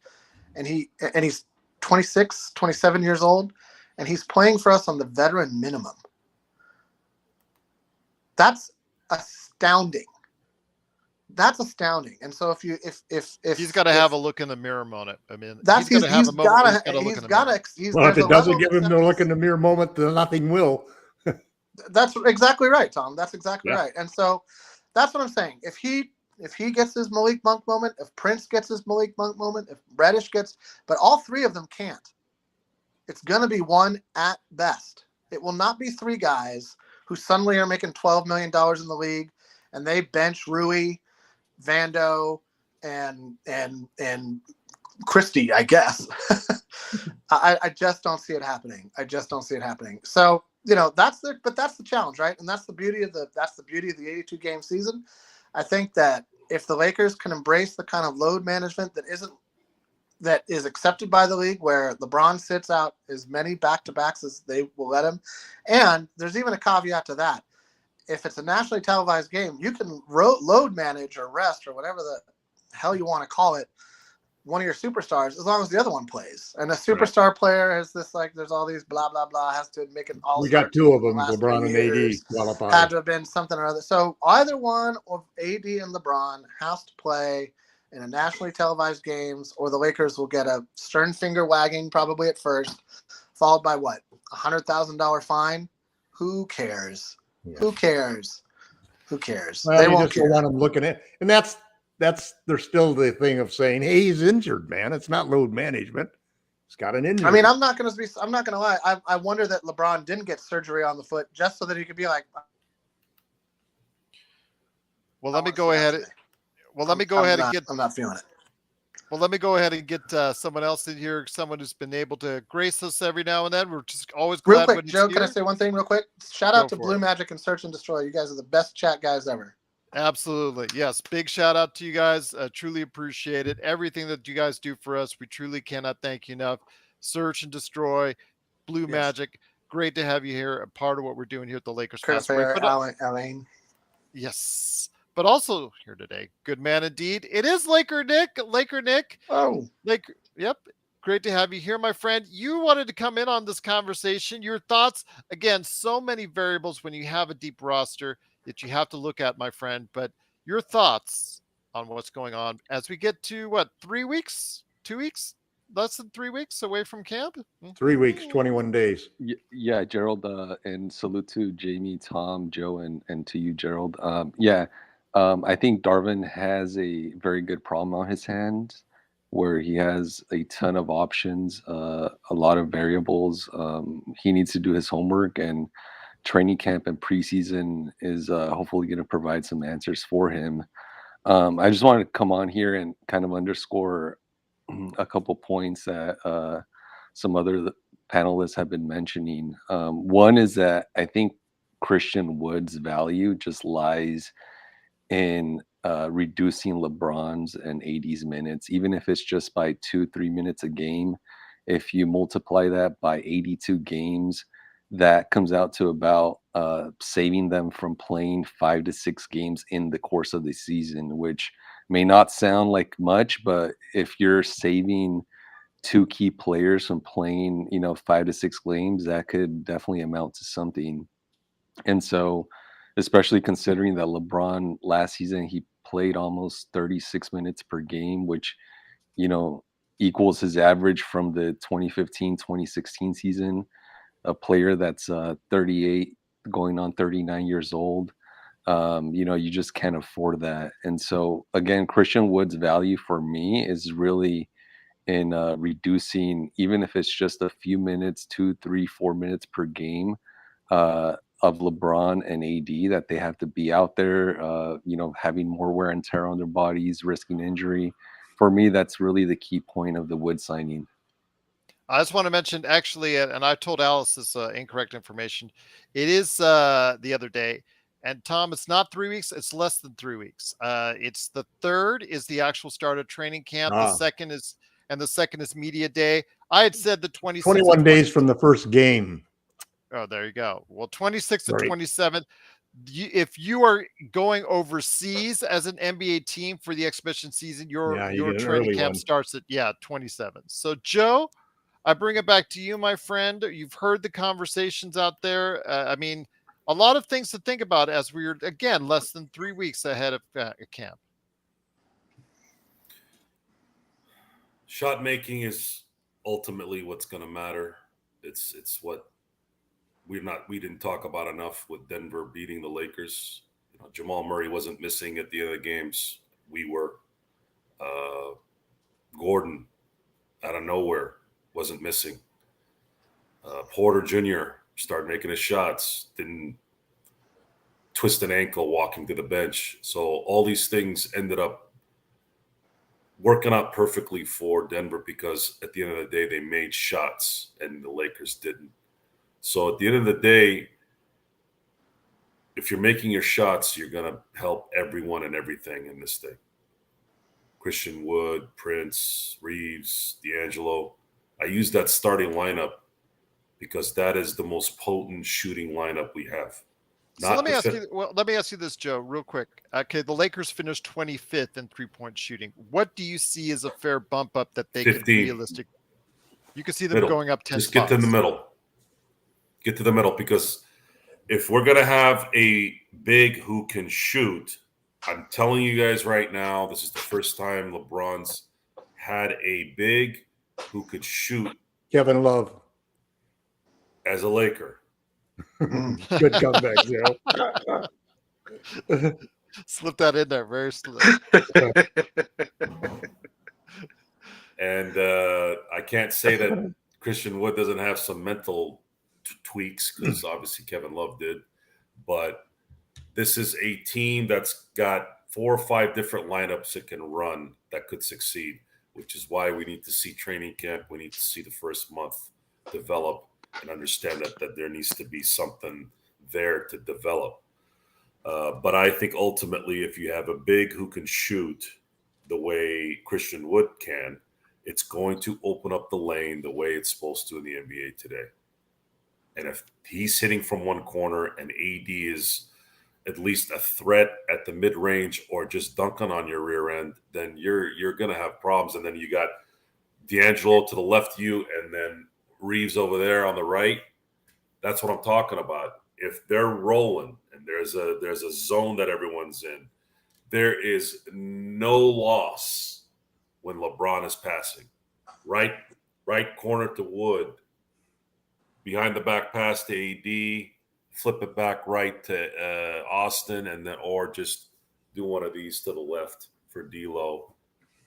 Speaker 3: and he's 26, 27 years old, and he's playing for us on the veteran minimum. That's astounding. That's astounding. And so if
Speaker 1: he's got to have a look in the mirror moment. I mean,
Speaker 2: if it doesn't give him the look in the mirror moment, then nothing will.
Speaker 3: That's exactly right, Tom. That's exactly right. And so that's what I'm saying. If he gets his Malik Monk moment, if Prince gets his Malik Monk moment, if Reddish gets, but all three of them can't. It's going to be one at best. It will not be three guys who suddenly are making $12 million in the league and they bench Rui, Vando, and Christie, I guess. I just don't see it happening. So, that's the challenge, right? And that's the beauty of the 82 game season. I think that if the Lakers can embrace the kind of load management that is accepted by the league, where LeBron sits out as many back-to-backs as they will let him, and there's even a caveat to that. If it's a nationally televised game, you can load manage or rest or whatever the hell you want to call it, one of your superstars, as long as the other one plays. And a superstar player has this, there's all these blah, blah, blah, has to make an all-star.
Speaker 2: We got two of them, LeBron and AD qualified.
Speaker 3: Had to have been something or other. So either one of AD and LeBron has to play in a nationally televised games, or the Lakers will get a stern finger wagging probably at first, followed by what? $100,000 fine? Who cares? Yeah. Who cares?
Speaker 2: Well, they won't care. Want them looking at, and that's there's still the thing of saying, hey, he's injured, man. It's not load management. He's got an injury.
Speaker 3: I mean, I'm not gonna lie. I wonder that LeBron didn't get surgery on the foot just so that he could be like.
Speaker 1: Well, let me go ahead. Well, let me go ahead and get.
Speaker 3: I'm not feeling it.
Speaker 1: Well, let me go ahead and get someone else in here. Someone who's been able to grace us every now and then. We're just always glad.
Speaker 3: Real quick,
Speaker 1: when it's
Speaker 3: Joe,
Speaker 1: you.
Speaker 3: can I say one thing real quick? Shout out to Blue Magic and Search and Destroy. You guys are the best chat guys ever.
Speaker 1: Absolutely. Yes. Big shout out to you guys. Truly appreciate it. Everything that you guys do for us, we truly cannot thank you enough. Search and Destroy, Blue Magic. Great to have you here. A part of what we're doing here at the Lakers Fast Break.
Speaker 3: Alain.
Speaker 1: Yes. But also here today, good man indeed. It is Laker Nick.
Speaker 3: Oh.
Speaker 1: Yep. Great to have you here, my friend. You wanted to come in on this conversation. Your thoughts, again, so many variables when you have a deep roster that you have to look at, my friend. But your thoughts on what's going on as we get to 3 weeks, 2 weeks, less than 3 weeks away from camp?
Speaker 2: 3 weeks, 21 days.
Speaker 5: Yeah, Gerald, and salute to Jamie, Tom, Joe, and to you, Gerald. I think Darvin has a very good problem on his hands where he has a ton of options, a lot of variables. He needs to do his homework, and training camp and preseason is hopefully going to provide some answers for him. I just wanted to come on here and kind of underscore a couple points that some other panelists have been mentioning. One is that I think Christian Wood's value just lies in reducing LeBron's and AD's minutes, even if it's just by 2-3 minutes a game. If you multiply that by 82 games, that comes out to about saving them from playing 5 to 6 games in the course of the season, which may not sound like much, but if you're saving 2 key players from playing, 5 to 6 games, that could definitely amount to something. And so, especially considering that LeBron last season, he played almost 36 minutes per game, which, equals his average from the 2015-2016 season, a player that's 38 going on 39 years old. You just can't afford that. And so, again, Christian Wood's value for me is really in reducing, even if it's just a few minutes, 2, 3, 4 minutes per game, of LeBron and AD, that they have to be out there, having more wear and tear on their bodies, risking injury. For me, that's really the key point of the Wood signing.
Speaker 1: I just want to mention, actually, and I told Alice this incorrect information. It is the other day. And Tom, it's not 3 weeks. It's less than 3 weeks. It's the 3rd is the actual start of training camp. The second is media day. I had said the 26th.
Speaker 2: 21 days from the first game.
Speaker 1: Oh, there you go. Well, 26th and 27th. If you are going overseas as an NBA team for the exhibition season, your training camp starts at 27. So, Joe, I bring it back to you, my friend. You've heard the conversations out there. A lot of things to think about as we're, again, less than 3 weeks ahead of camp.
Speaker 4: Shot making is ultimately what's going to matter. It's what we didn't talk about enough with Denver beating the Lakers. Jamal Murray wasn't missing at the end of the games. We were. Gordon, out of nowhere, wasn't missing. Porter Jr. started making his shots, didn't twist an ankle walking to the bench. So all these things ended up working out perfectly for Denver because at the end of the day, they made shots and the Lakers didn't. So at the end of the day, if you're making your shots, you're going to help everyone and everything in this thing. Christian Wood, Prince, Reeves, D'Angelo. I use that starting lineup because that is the most potent shooting lineup we have.
Speaker 1: So let me ask you this, Joe, real quick. Okay, the Lakers finished 25th in three-point shooting. What do you see as a fair bump up that they
Speaker 4: 15.
Speaker 1: could realistic? You can see them going up 10
Speaker 4: Just
Speaker 1: spots.
Speaker 4: get to the middle. Get to the middle, because if we're going to have a big who can shoot, I'm telling you guys right now, this is the first time LeBron's had a big who could shoot.
Speaker 2: Kevin Love.
Speaker 4: As a Laker.
Speaker 2: Good comeback, Joe.
Speaker 1: Slip that in there very slow.
Speaker 4: And I can't say that Christian Wood doesn't have some mental tweaks, because obviously Kevin Love did. But this is a team that's got 4 or 5 different lineups it can run that could succeed, which is why we need to see training camp. We need to see the first month develop and understand that there needs to be something there to develop. But I think ultimately, if you have a big who can shoot the way Christian Wood can, it's going to open up the lane the way it's supposed to in the NBA today. And if he's hitting from one corner and AD is at least a threat at the mid-range or just dunking on your rear end, then you're going to have problems. And then you got D'Angelo to the left of you and then Reeves over there on the right. That's what I'm talking about. If they're rolling and there's a zone that everyone's in, there is no loss when LeBron is passing. Right corner to Wood, behind the back pass to AD, flip it back right to Austin, and then or just do one of these to the left for D'Lo.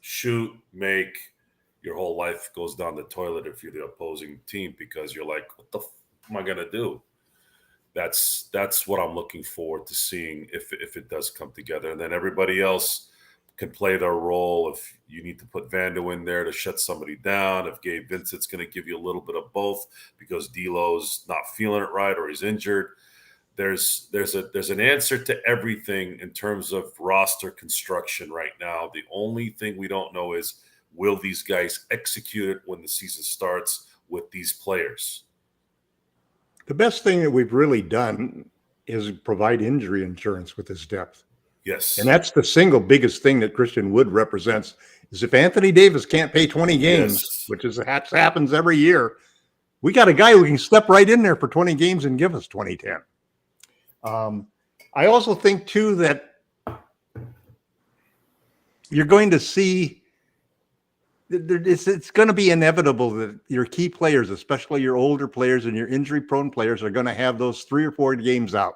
Speaker 4: Shoot, make. Your whole life goes down the toilet if you're the opposing team because you're like, what the am I gonna do? That's what I'm looking forward to seeing if it does come together, and then everybody else can play their role. If you need to put Vando in there to shut somebody down, if Gabe Vincent's going to give you a little bit of both because D'Lo's not feeling it right or he's injured, there's an answer to everything in terms of roster construction right now. The only thing we don't know is, will these guys execute it when the season starts with these players?
Speaker 2: The best thing that we've really done is provide injury insurance with this depth.
Speaker 4: Yes.
Speaker 2: And that's the single biggest thing that Christian Wood represents, is if Anthony Davis can't pay 20 games, which happens every year, we got a guy who can step right in there for 20 games and give us 2010. I also think, too, that you're going to see it's going to be inevitable that your key players, especially your older players and your injury-prone players, are going to have those 3 or 4 games out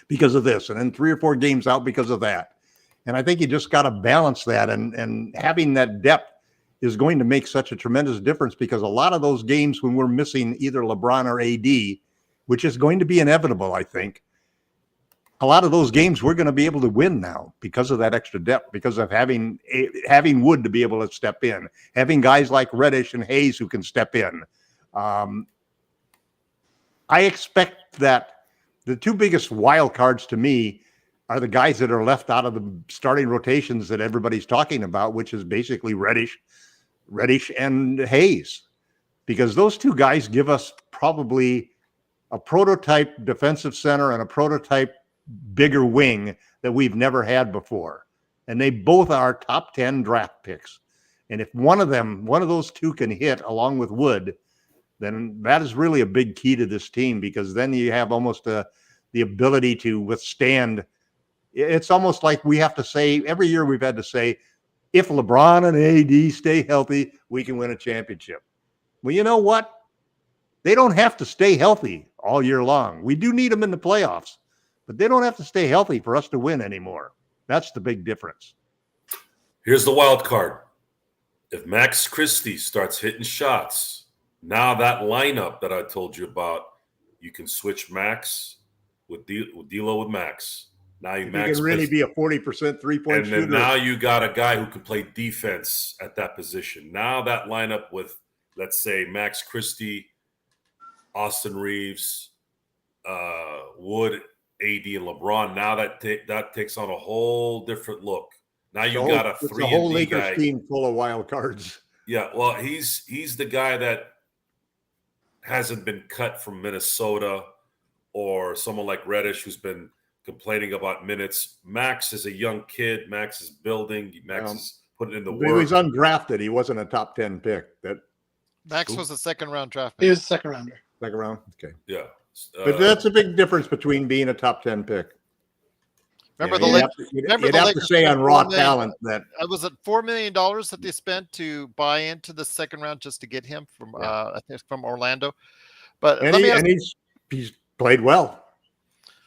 Speaker 2: because of this, and then 3 or 4 games out because of that. And I think you just got to balance that, and having that depth is going to make such a tremendous difference, because a lot of those games when we're missing either LeBron or AD, which is going to be inevitable, I think, a lot of those games we're going to be able to win now because of that extra depth, because of having Wood to be able to step in, having guys like Reddish and Hayes who can step in. I expect that the 2 biggest wild cards to me are the guys that are left out of the starting rotations that everybody's talking about, which is basically Reddish and Hayes, because those 2 guys give us probably a prototype defensive center and a prototype bigger wing that we've never had before. And they both are top 10 draft picks. And if one of those 2 can hit along with Wood, then that is really a big key to this team, because then you have almost the ability to withstand. It's almost like we have to say, every year we've had to say, if LeBron and AD stay healthy, we can win a championship. Well, you know what? They don't have to stay healthy all year long. We do need them in the playoffs, but they don't have to stay healthy for us to win anymore. That's the big difference.
Speaker 4: Here's the wild card. If Max Christie starts hitting shots, now that lineup that I told you about, you can switch Max with D'Lo with Max. Now
Speaker 2: you can really be a 40% three-point shooter.
Speaker 4: And then now you got a guy who can play defense at that position. Now that lineup with, let's say, Max Christie, Austin Reeves, Wood, AD, and LeBron. Now that takes on a whole different look. Now you got a 3
Speaker 2: It's a whole Lakers team full of wild cards.
Speaker 4: Yeah, well, he's the guy that hasn't been cut from Minnesota, or someone like Reddish who's been complaining about minutes. Max is a young kid. Max is building. Max is putting in the work.
Speaker 2: He was undrafted. He wasn't a top 10 pick.
Speaker 1: Max was a 2nd-round draft pick.
Speaker 3: He was a 2nd rounder.
Speaker 2: 2nd round? Okay.
Speaker 4: Yeah.
Speaker 2: But that's a big difference between being a top 10 pick.
Speaker 1: Remember
Speaker 2: you'd have to say on raw talent that
Speaker 1: was it $4 million that they spent to buy into the 2nd round just to get him from I think from Orlando. But
Speaker 2: he's played well.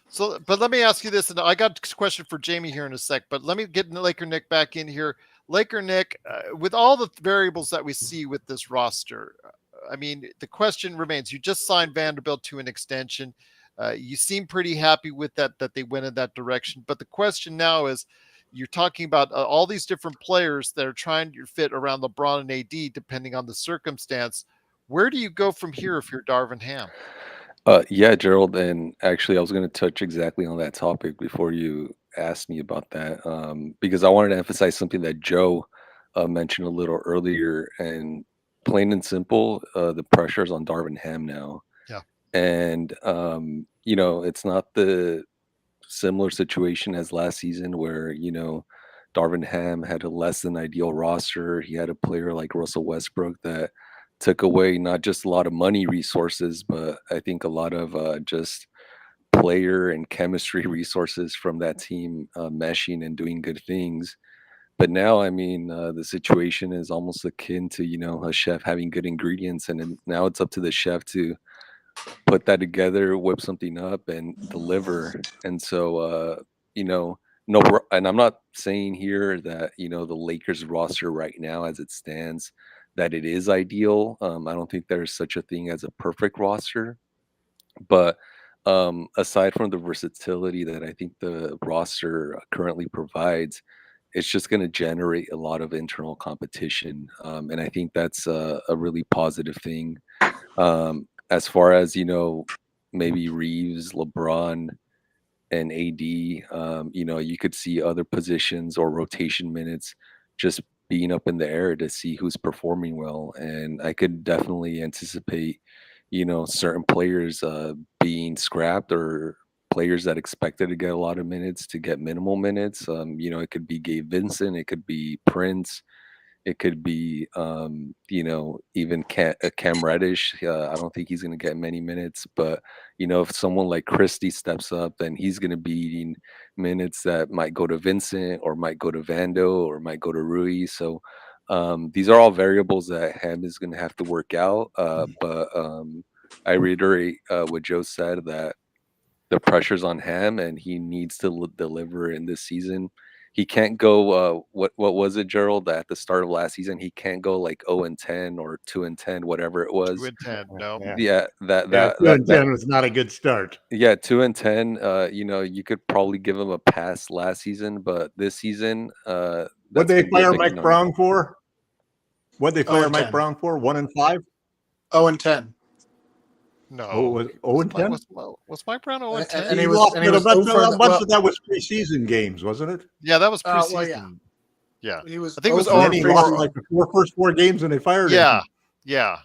Speaker 1: So, but let me ask you this, and I got a question for Jamie here in a sec. But let me get Laker Nick back in here. Laker Nick, with all the variables that we see with this roster, I mean, the question remains. You just signed Vanderbilt to an extension. You seem pretty happy with that they went in that direction. But the question now is, You're talking about all these different players that are trying to fit around LeBron and AD, depending on the circumstance. Where do you go from here if you're Darvin Ham?
Speaker 5: Yeah, Gerald, and actually, I was going to touch exactly on that topic before you asked me about that, because I wanted to emphasize something that Joe mentioned a little earlier, and plain and simple, the pressure's on Darvin Ham now,
Speaker 1: Yeah.
Speaker 5: and it's not the similar situation as last season where Darvin Ham had a less than ideal roster. He had a player like Russell Westbrook that took away not just a lot of money resources, but I think a lot of just player and chemistry resources from that team meshing and doing good things. But now, I mean, the situation is almost akin to a chef having good ingredients, and then now it's up to the chef to put that together, whip something up, and deliver. And so, no, and I'm not saying here that the Lakers roster right now, as it stands, that it is ideal. I don't think there's such a thing as a perfect roster, but aside from the versatility that I think the roster currently provides, it's just going to generate a lot of internal competition, and I think that's a really positive thing. As far as maybe Reeves, LeBron, and AD, you could see other positions or rotation minutes just being up in the air to see who's performing well. And I could definitely anticipate, certain players being scrapped, or players that expected to get a lot of minutes to get minimal minutes. It could be Gabe Vincent, it could be Prince, it could be, even Cam Reddish. I don't think he's going to get many minutes, but if someone like Christie steps up, then he's going to be eating minutes that might go to Vincent, or might go to Vando, or might go to Rui. So these are all variables that Ham is going to have to work out. But I reiterate what Joe said, that the pressure's on Ham, and he needs to deliver in this season. He can't go. What was it, Gerald? At the start of last season, he can't go like 0-10 or 2-10, whatever it was.
Speaker 1: 2-10, no.
Speaker 5: Yeah, that
Speaker 2: 2-10 was not a good start.
Speaker 5: Yeah, 2-10. You could probably give him a pass last season, but this season,
Speaker 2: What'd they fire Mike Brown for? What'd they fire Mike Brown for? 1-5?
Speaker 3: 0-10.
Speaker 1: No.
Speaker 2: Oh, it was 0-10?
Speaker 1: Was Mike Brown 0-10?
Speaker 3: And he
Speaker 2: a
Speaker 3: was
Speaker 2: bunch of that was preseason games, wasn't it?
Speaker 1: Yeah, that was preseason.
Speaker 3: Well,
Speaker 1: yeah.
Speaker 3: He was.
Speaker 1: I think it was
Speaker 2: 0-4. He lost
Speaker 1: 0-4.
Speaker 2: like the first four games, and they fired him.
Speaker 1: Yeah.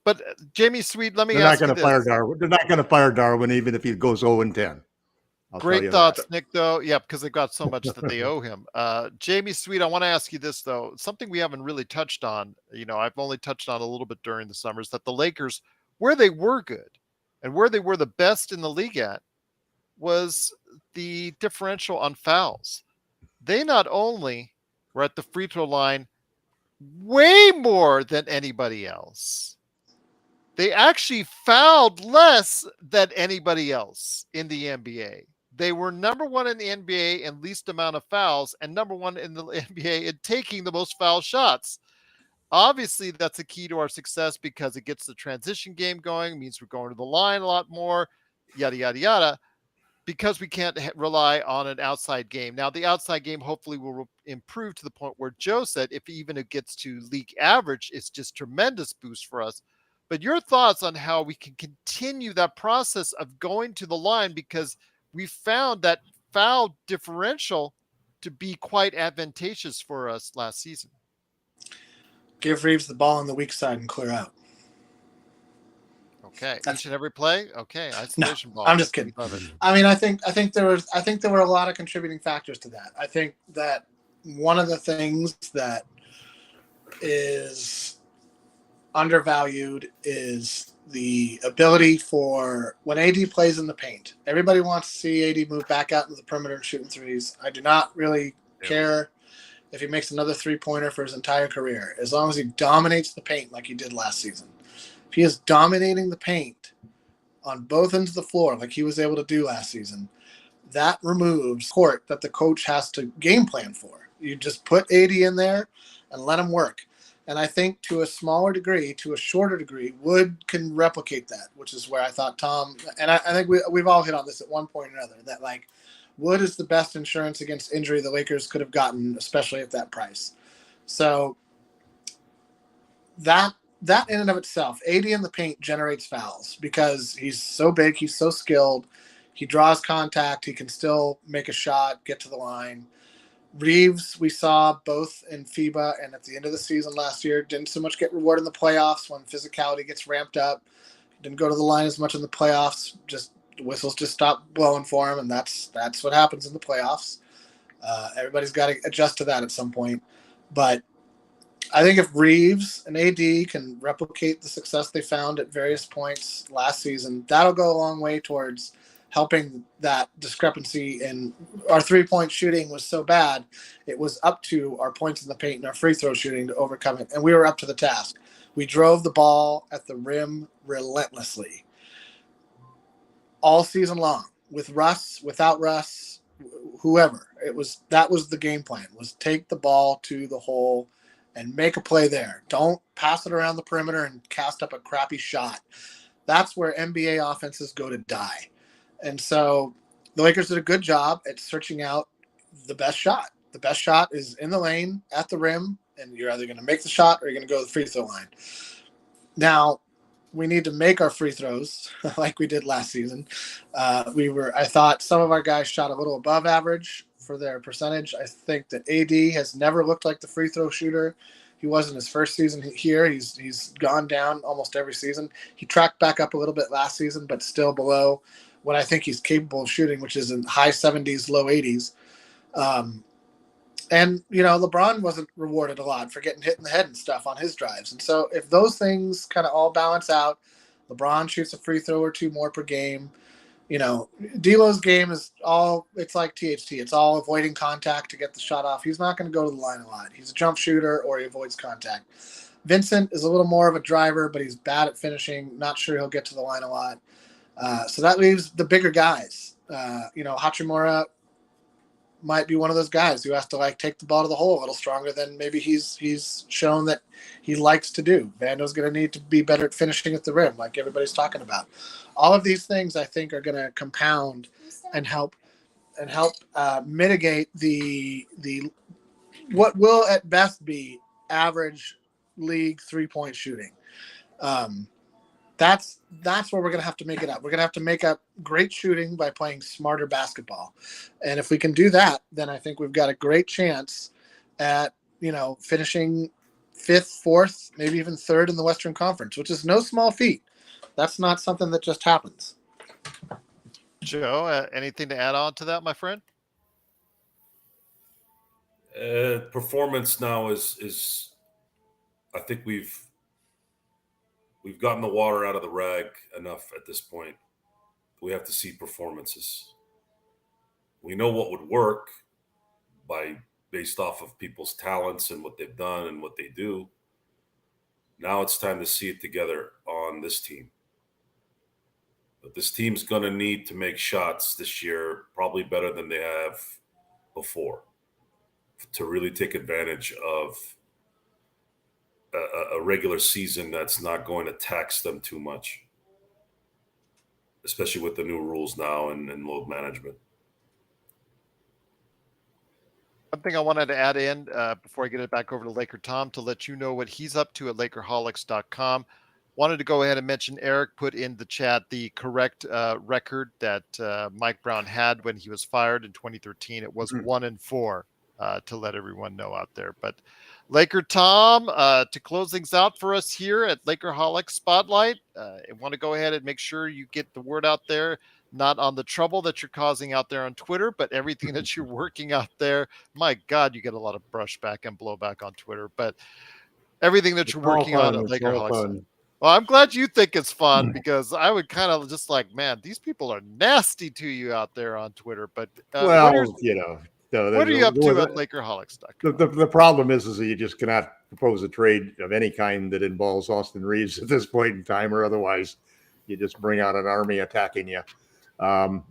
Speaker 1: But Jamie Sweet, let me
Speaker 2: They're
Speaker 1: ask
Speaker 2: not
Speaker 1: you
Speaker 2: going to fire Darwin. They're not going to fire Darwin even if he goes 0-10.
Speaker 1: Great thoughts, Nick, though. Yeah, because they've got so much that they owe him. Jamie Sweet, I want to ask you this, though. Something we haven't really touched on, I've only touched on a little bit during the summers, that the Lakers, where they were good and where they were the best in the league at, was the differential on fouls. They not only were at the free throw line way more than anybody else, they actually fouled less than anybody else in the NBA. They were number one in the NBA in least amount of fouls, and number one in the NBA in taking the most foul shots. Obviously, that's a key to our success because it gets the transition game going, means we're going to the line a lot more, yada, yada, yada, because we can't rely on an outside game. Now, the outside game hopefully will improve to the point where Joe said if even it gets to league average, it's just tremendous boost for us. But your thoughts on how we can continue that process of going to the line, because we found that foul differential to be quite advantageous for us last season.
Speaker 3: Give Reeves the ball on the weak side and clear out.
Speaker 1: Okay, each and every play. Okay, isolation ball.
Speaker 3: I'm just kidding. I mean, I think there were a lot of contributing factors to that. I think that one of the things that is undervalued is the ability for when AD plays in the paint. Everybody wants to see AD move back out into the perimeter and shooting threes. I do not really care if he makes another three-pointer for his entire career, as long as he dominates the paint like he did last season. If he is dominating the paint on both ends of the floor like he was able to do last season, that removes court that the coach has to game plan for. You just put AD in there and let him work. And I think to a smaller degree, to a shorter degree, Wood can replicate that, which is where I thought Tom, and I think we've all hit on this at one point or another, that like Wood is the best insurance against injury the Lakers could have gotten, especially at that price. So that in and of itself, AD in the paint generates fouls because he's so big, he's so skilled, he draws contact, he can still make a shot, get to the line. Reeves, we saw both in FIBA and at the end of the season last year, didn't so much get rewarded in the playoffs when physicality gets ramped up. Didn't go to the line as much in the playoffs. Just whistles just stopped blowing for him, and that's what happens in the playoffs. Everybody's got to adjust to that at some point. But I think if Reeves and AD can replicate the success they found at various points last season, that'll go a long way towards helping that discrepancy in our three-point shooting was so bad. It was up to our points in the paint and our free throw shooting to overcome it. And we were up to the task. We drove the ball at the rim relentlessly all season long with Russ, without Russ, whoever. That was the game plan, was take the ball to the hole and make a play there. Don't pass it around the perimeter and cast up a crappy shot. That's where NBA offenses go to die. And so the Lakers did a good job at searching out the best shot. The best shot is in the lane at the rim, and you're either going to make the shot or you're going to go to the free throw line. Now, we need to make our free throws like we did last season. I thought some of our guys shot a little above average for their percentage. I think that AD has never looked like the free throw shooter he was in his first season here. He's gone down almost every season. He tracked back up a little bit last season, but still below what I think he's capable of shooting, which is in high 70s, low 80s. And, LeBron wasn't rewarded a lot for getting hit in the head and stuff on his drives. And so if those things kind of all balance out, LeBron shoots a free throw or two more per game. D'Lo's game is it's like THT. It's all avoiding contact to get the shot off. He's not going to go to the line a lot. He's a jump shooter or he avoids contact. Vincent is a little more of a driver, but he's bad at finishing. Not sure he'll get to the line a lot. So that leaves the bigger guys. Hachimura might be one of those guys who has to take the ball to the hole a little stronger than maybe he's shown that he likes to do. Vando's going to need to be better at finishing at the rim, like everybody's talking about. All of these things I think are going to compound and help mitigate the what will at best be average league 3-point shooting. That's where we're going to have to make it up. We're going to have to make up great shooting by playing smarter basketball. And if we can do that, then I think we've got a great chance at, finishing 5th, 4th, maybe even 3rd in the Western Conference, which is no small feat. That's not something that just happens.
Speaker 1: Joe, anything to add on to that, my friend?
Speaker 4: Performance now is I think we've gotten the water out of the rag enough at this point. We have to see performances. We know what would work based off of people's talents and what they've done and what they do. Now it's time to see it together on this team. But this team's going to need to make shots this year, probably better than they have before, to really take advantage of a regular season that's not going to tax them too much, especially with the new rules now and load management.
Speaker 1: One thing I wanted to add in before I get it back over to LakerTom to let you know what he's up to at Lakerholics.com. Wanted to go ahead and mention Eric put in the chat the correct record that Mike Brown had when he was fired in 2013. It was 1-4 to let everyone know out there. But LakerTom, to close things out for us here at Lakerholics Spotlight, I want to go ahead and make sure you get the word out there, not on the trouble that you're causing out there on Twitter, but everything that you're working out there. My God, you get a lot of brushback and blowback on Twitter, but everything that you're working on at Lakerholics. Well, I'm glad you think it's fun because I would kind of just man, these people are nasty to you out there on Twitter. But
Speaker 2: what are
Speaker 1: you up to at Lakerholics.com?
Speaker 2: The problem is that you just cannot propose a trade of any kind that involves Austin Reeves at this point in time, or otherwise you just bring out an army attacking you.
Speaker 1: Well,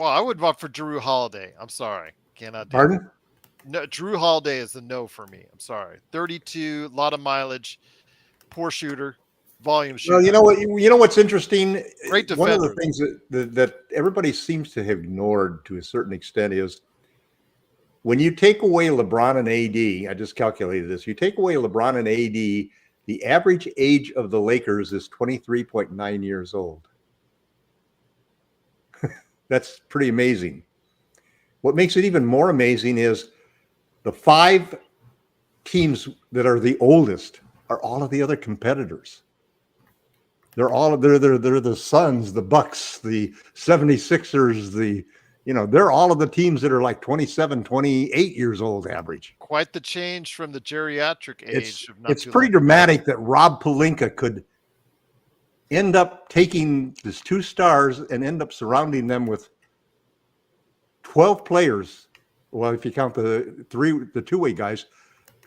Speaker 1: I would vote for Drew Holiday. I'm sorry. Cannot do
Speaker 2: Pardon?
Speaker 1: That. No, Drew Holiday is a no for me. I'm sorry. 32, a lot of mileage, poor shooter. volume shooter.
Speaker 2: Well, you know what's interesting.
Speaker 1: Great defender.
Speaker 2: One of the things that everybody seems to have ignored to a certain extent is when you take away LeBron and AD. I just calculated this. You take away LeBron and AD. The average age of the Lakers is 23.9 years old. That's pretty amazing. What makes it even more amazing is the 5 teams that are the oldest are all of the other competitors. They're the Suns, the Bucks, the 76ers, they're all of the teams that are like 27, 28 years old average.
Speaker 1: Quite the change from the geriatric age.
Speaker 2: It's pretty dramatic that Rob Pelinka could end up taking these 2 stars and end up surrounding them with 12 players. Well, if you count the 2-way guys,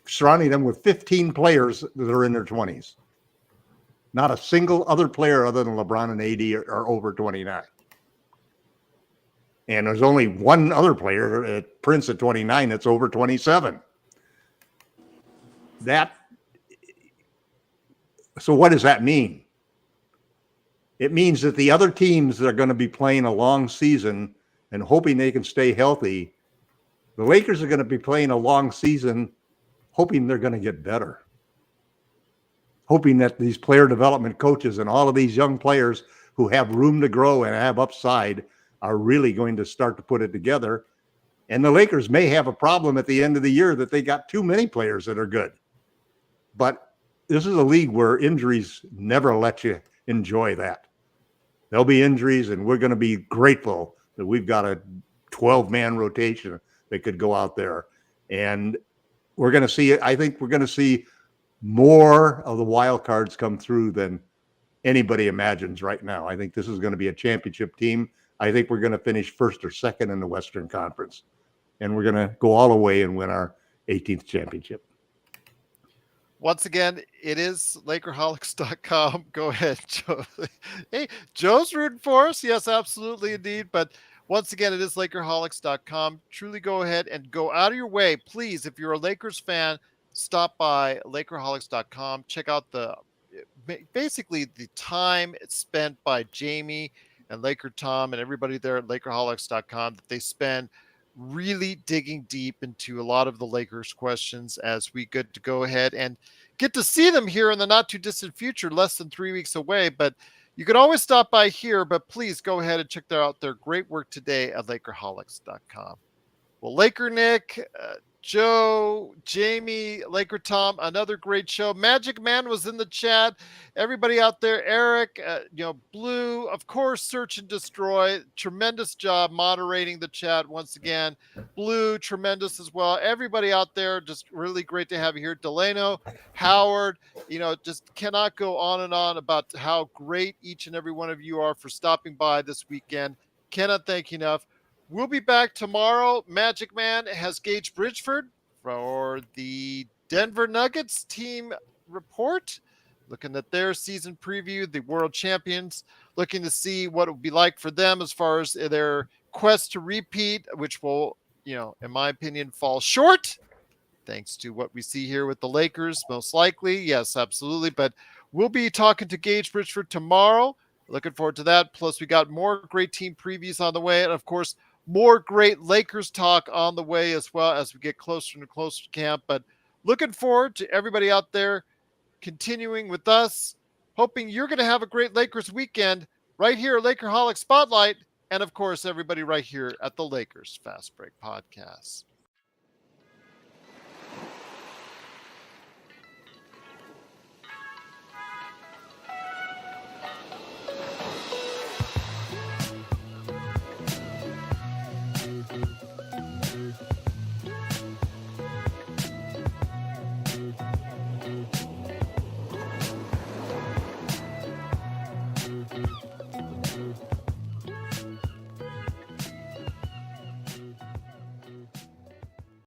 Speaker 2: surrounding them with 15 players that are in their 20s. Not a single other player other than LeBron and AD are over 29. And there's only one other player, Prince at 29, that's over 27. So what does that mean? It means that the other teams that are going to be playing a long season and hoping they can stay healthy, the Lakers are going to be playing a long season hoping they're going to get better. Hoping that these player development coaches and all of these young players who have room to grow and have upside are really going to start to put it together. And the Lakers may have a problem at the end of the year that they got too many players that are good. But this is a league where injuries never let you enjoy that. There'll be injuries, and we're going to be grateful that we've got a 12-man rotation that could go out there. And we're going to see, I think we're going to see more of the wild cards come through than anybody imagines right now. I think this is going to be a championship team. I think we're going to finish first or second in the Western Conference, and we're going to go all the way and win our 18th championship.
Speaker 1: Once again, it is Lakerholics.com. Go ahead, Joe. Hey, Joe's rooting for us. Yes, absolutely, indeed. But once again, it is Lakerholics.com. Truly go ahead and go out of your way. Please, if you're a Lakers fan, stop by Lakerholics.com. Check out basically the time spent by Jamie and LakerTom and everybody there at Lakerholics.com that they spend really digging deep into a lot of the Lakers questions as we get to go ahead and get to see them here in the not too distant future, less than 3 weeks away. But you can always stop by here, but please go ahead and check out their great work today at Lakerholics.com. Well, Laker Nick, Joe, Jamie, LakerTom, another great show. Magic Man was in the chat. Everybody out there, Eric, Blue, of course, Search and Destroy. Tremendous job moderating the chat once again. Blue, tremendous as well. Everybody out there, just really great to have you here. Delano, Howard, just cannot go on and on about how great each and every one of you are for stopping by this weekend. Cannot thank you enough. We'll be back tomorrow. Magic Man has Gage Bridgeford for the Denver Nuggets team report, looking at their season preview, the world champions, looking to see what it would be like for them as far as their quest to repeat, which will, in my opinion, fall short, thanks to what we see here with the Lakers, most likely. Yes, absolutely. But we'll be talking to Gage Bridgeford tomorrow. Looking forward to that. Plus, we got more great team previews on the way. And, of course, more great Lakers talk on the way as well as we get closer and closer to camp. But looking forward to everybody out there continuing with us, hoping you're going to have a great Lakers weekend right here at Lakerholics Spotlight. And, of course, everybody right here at the Lakers Fast Break Podcast.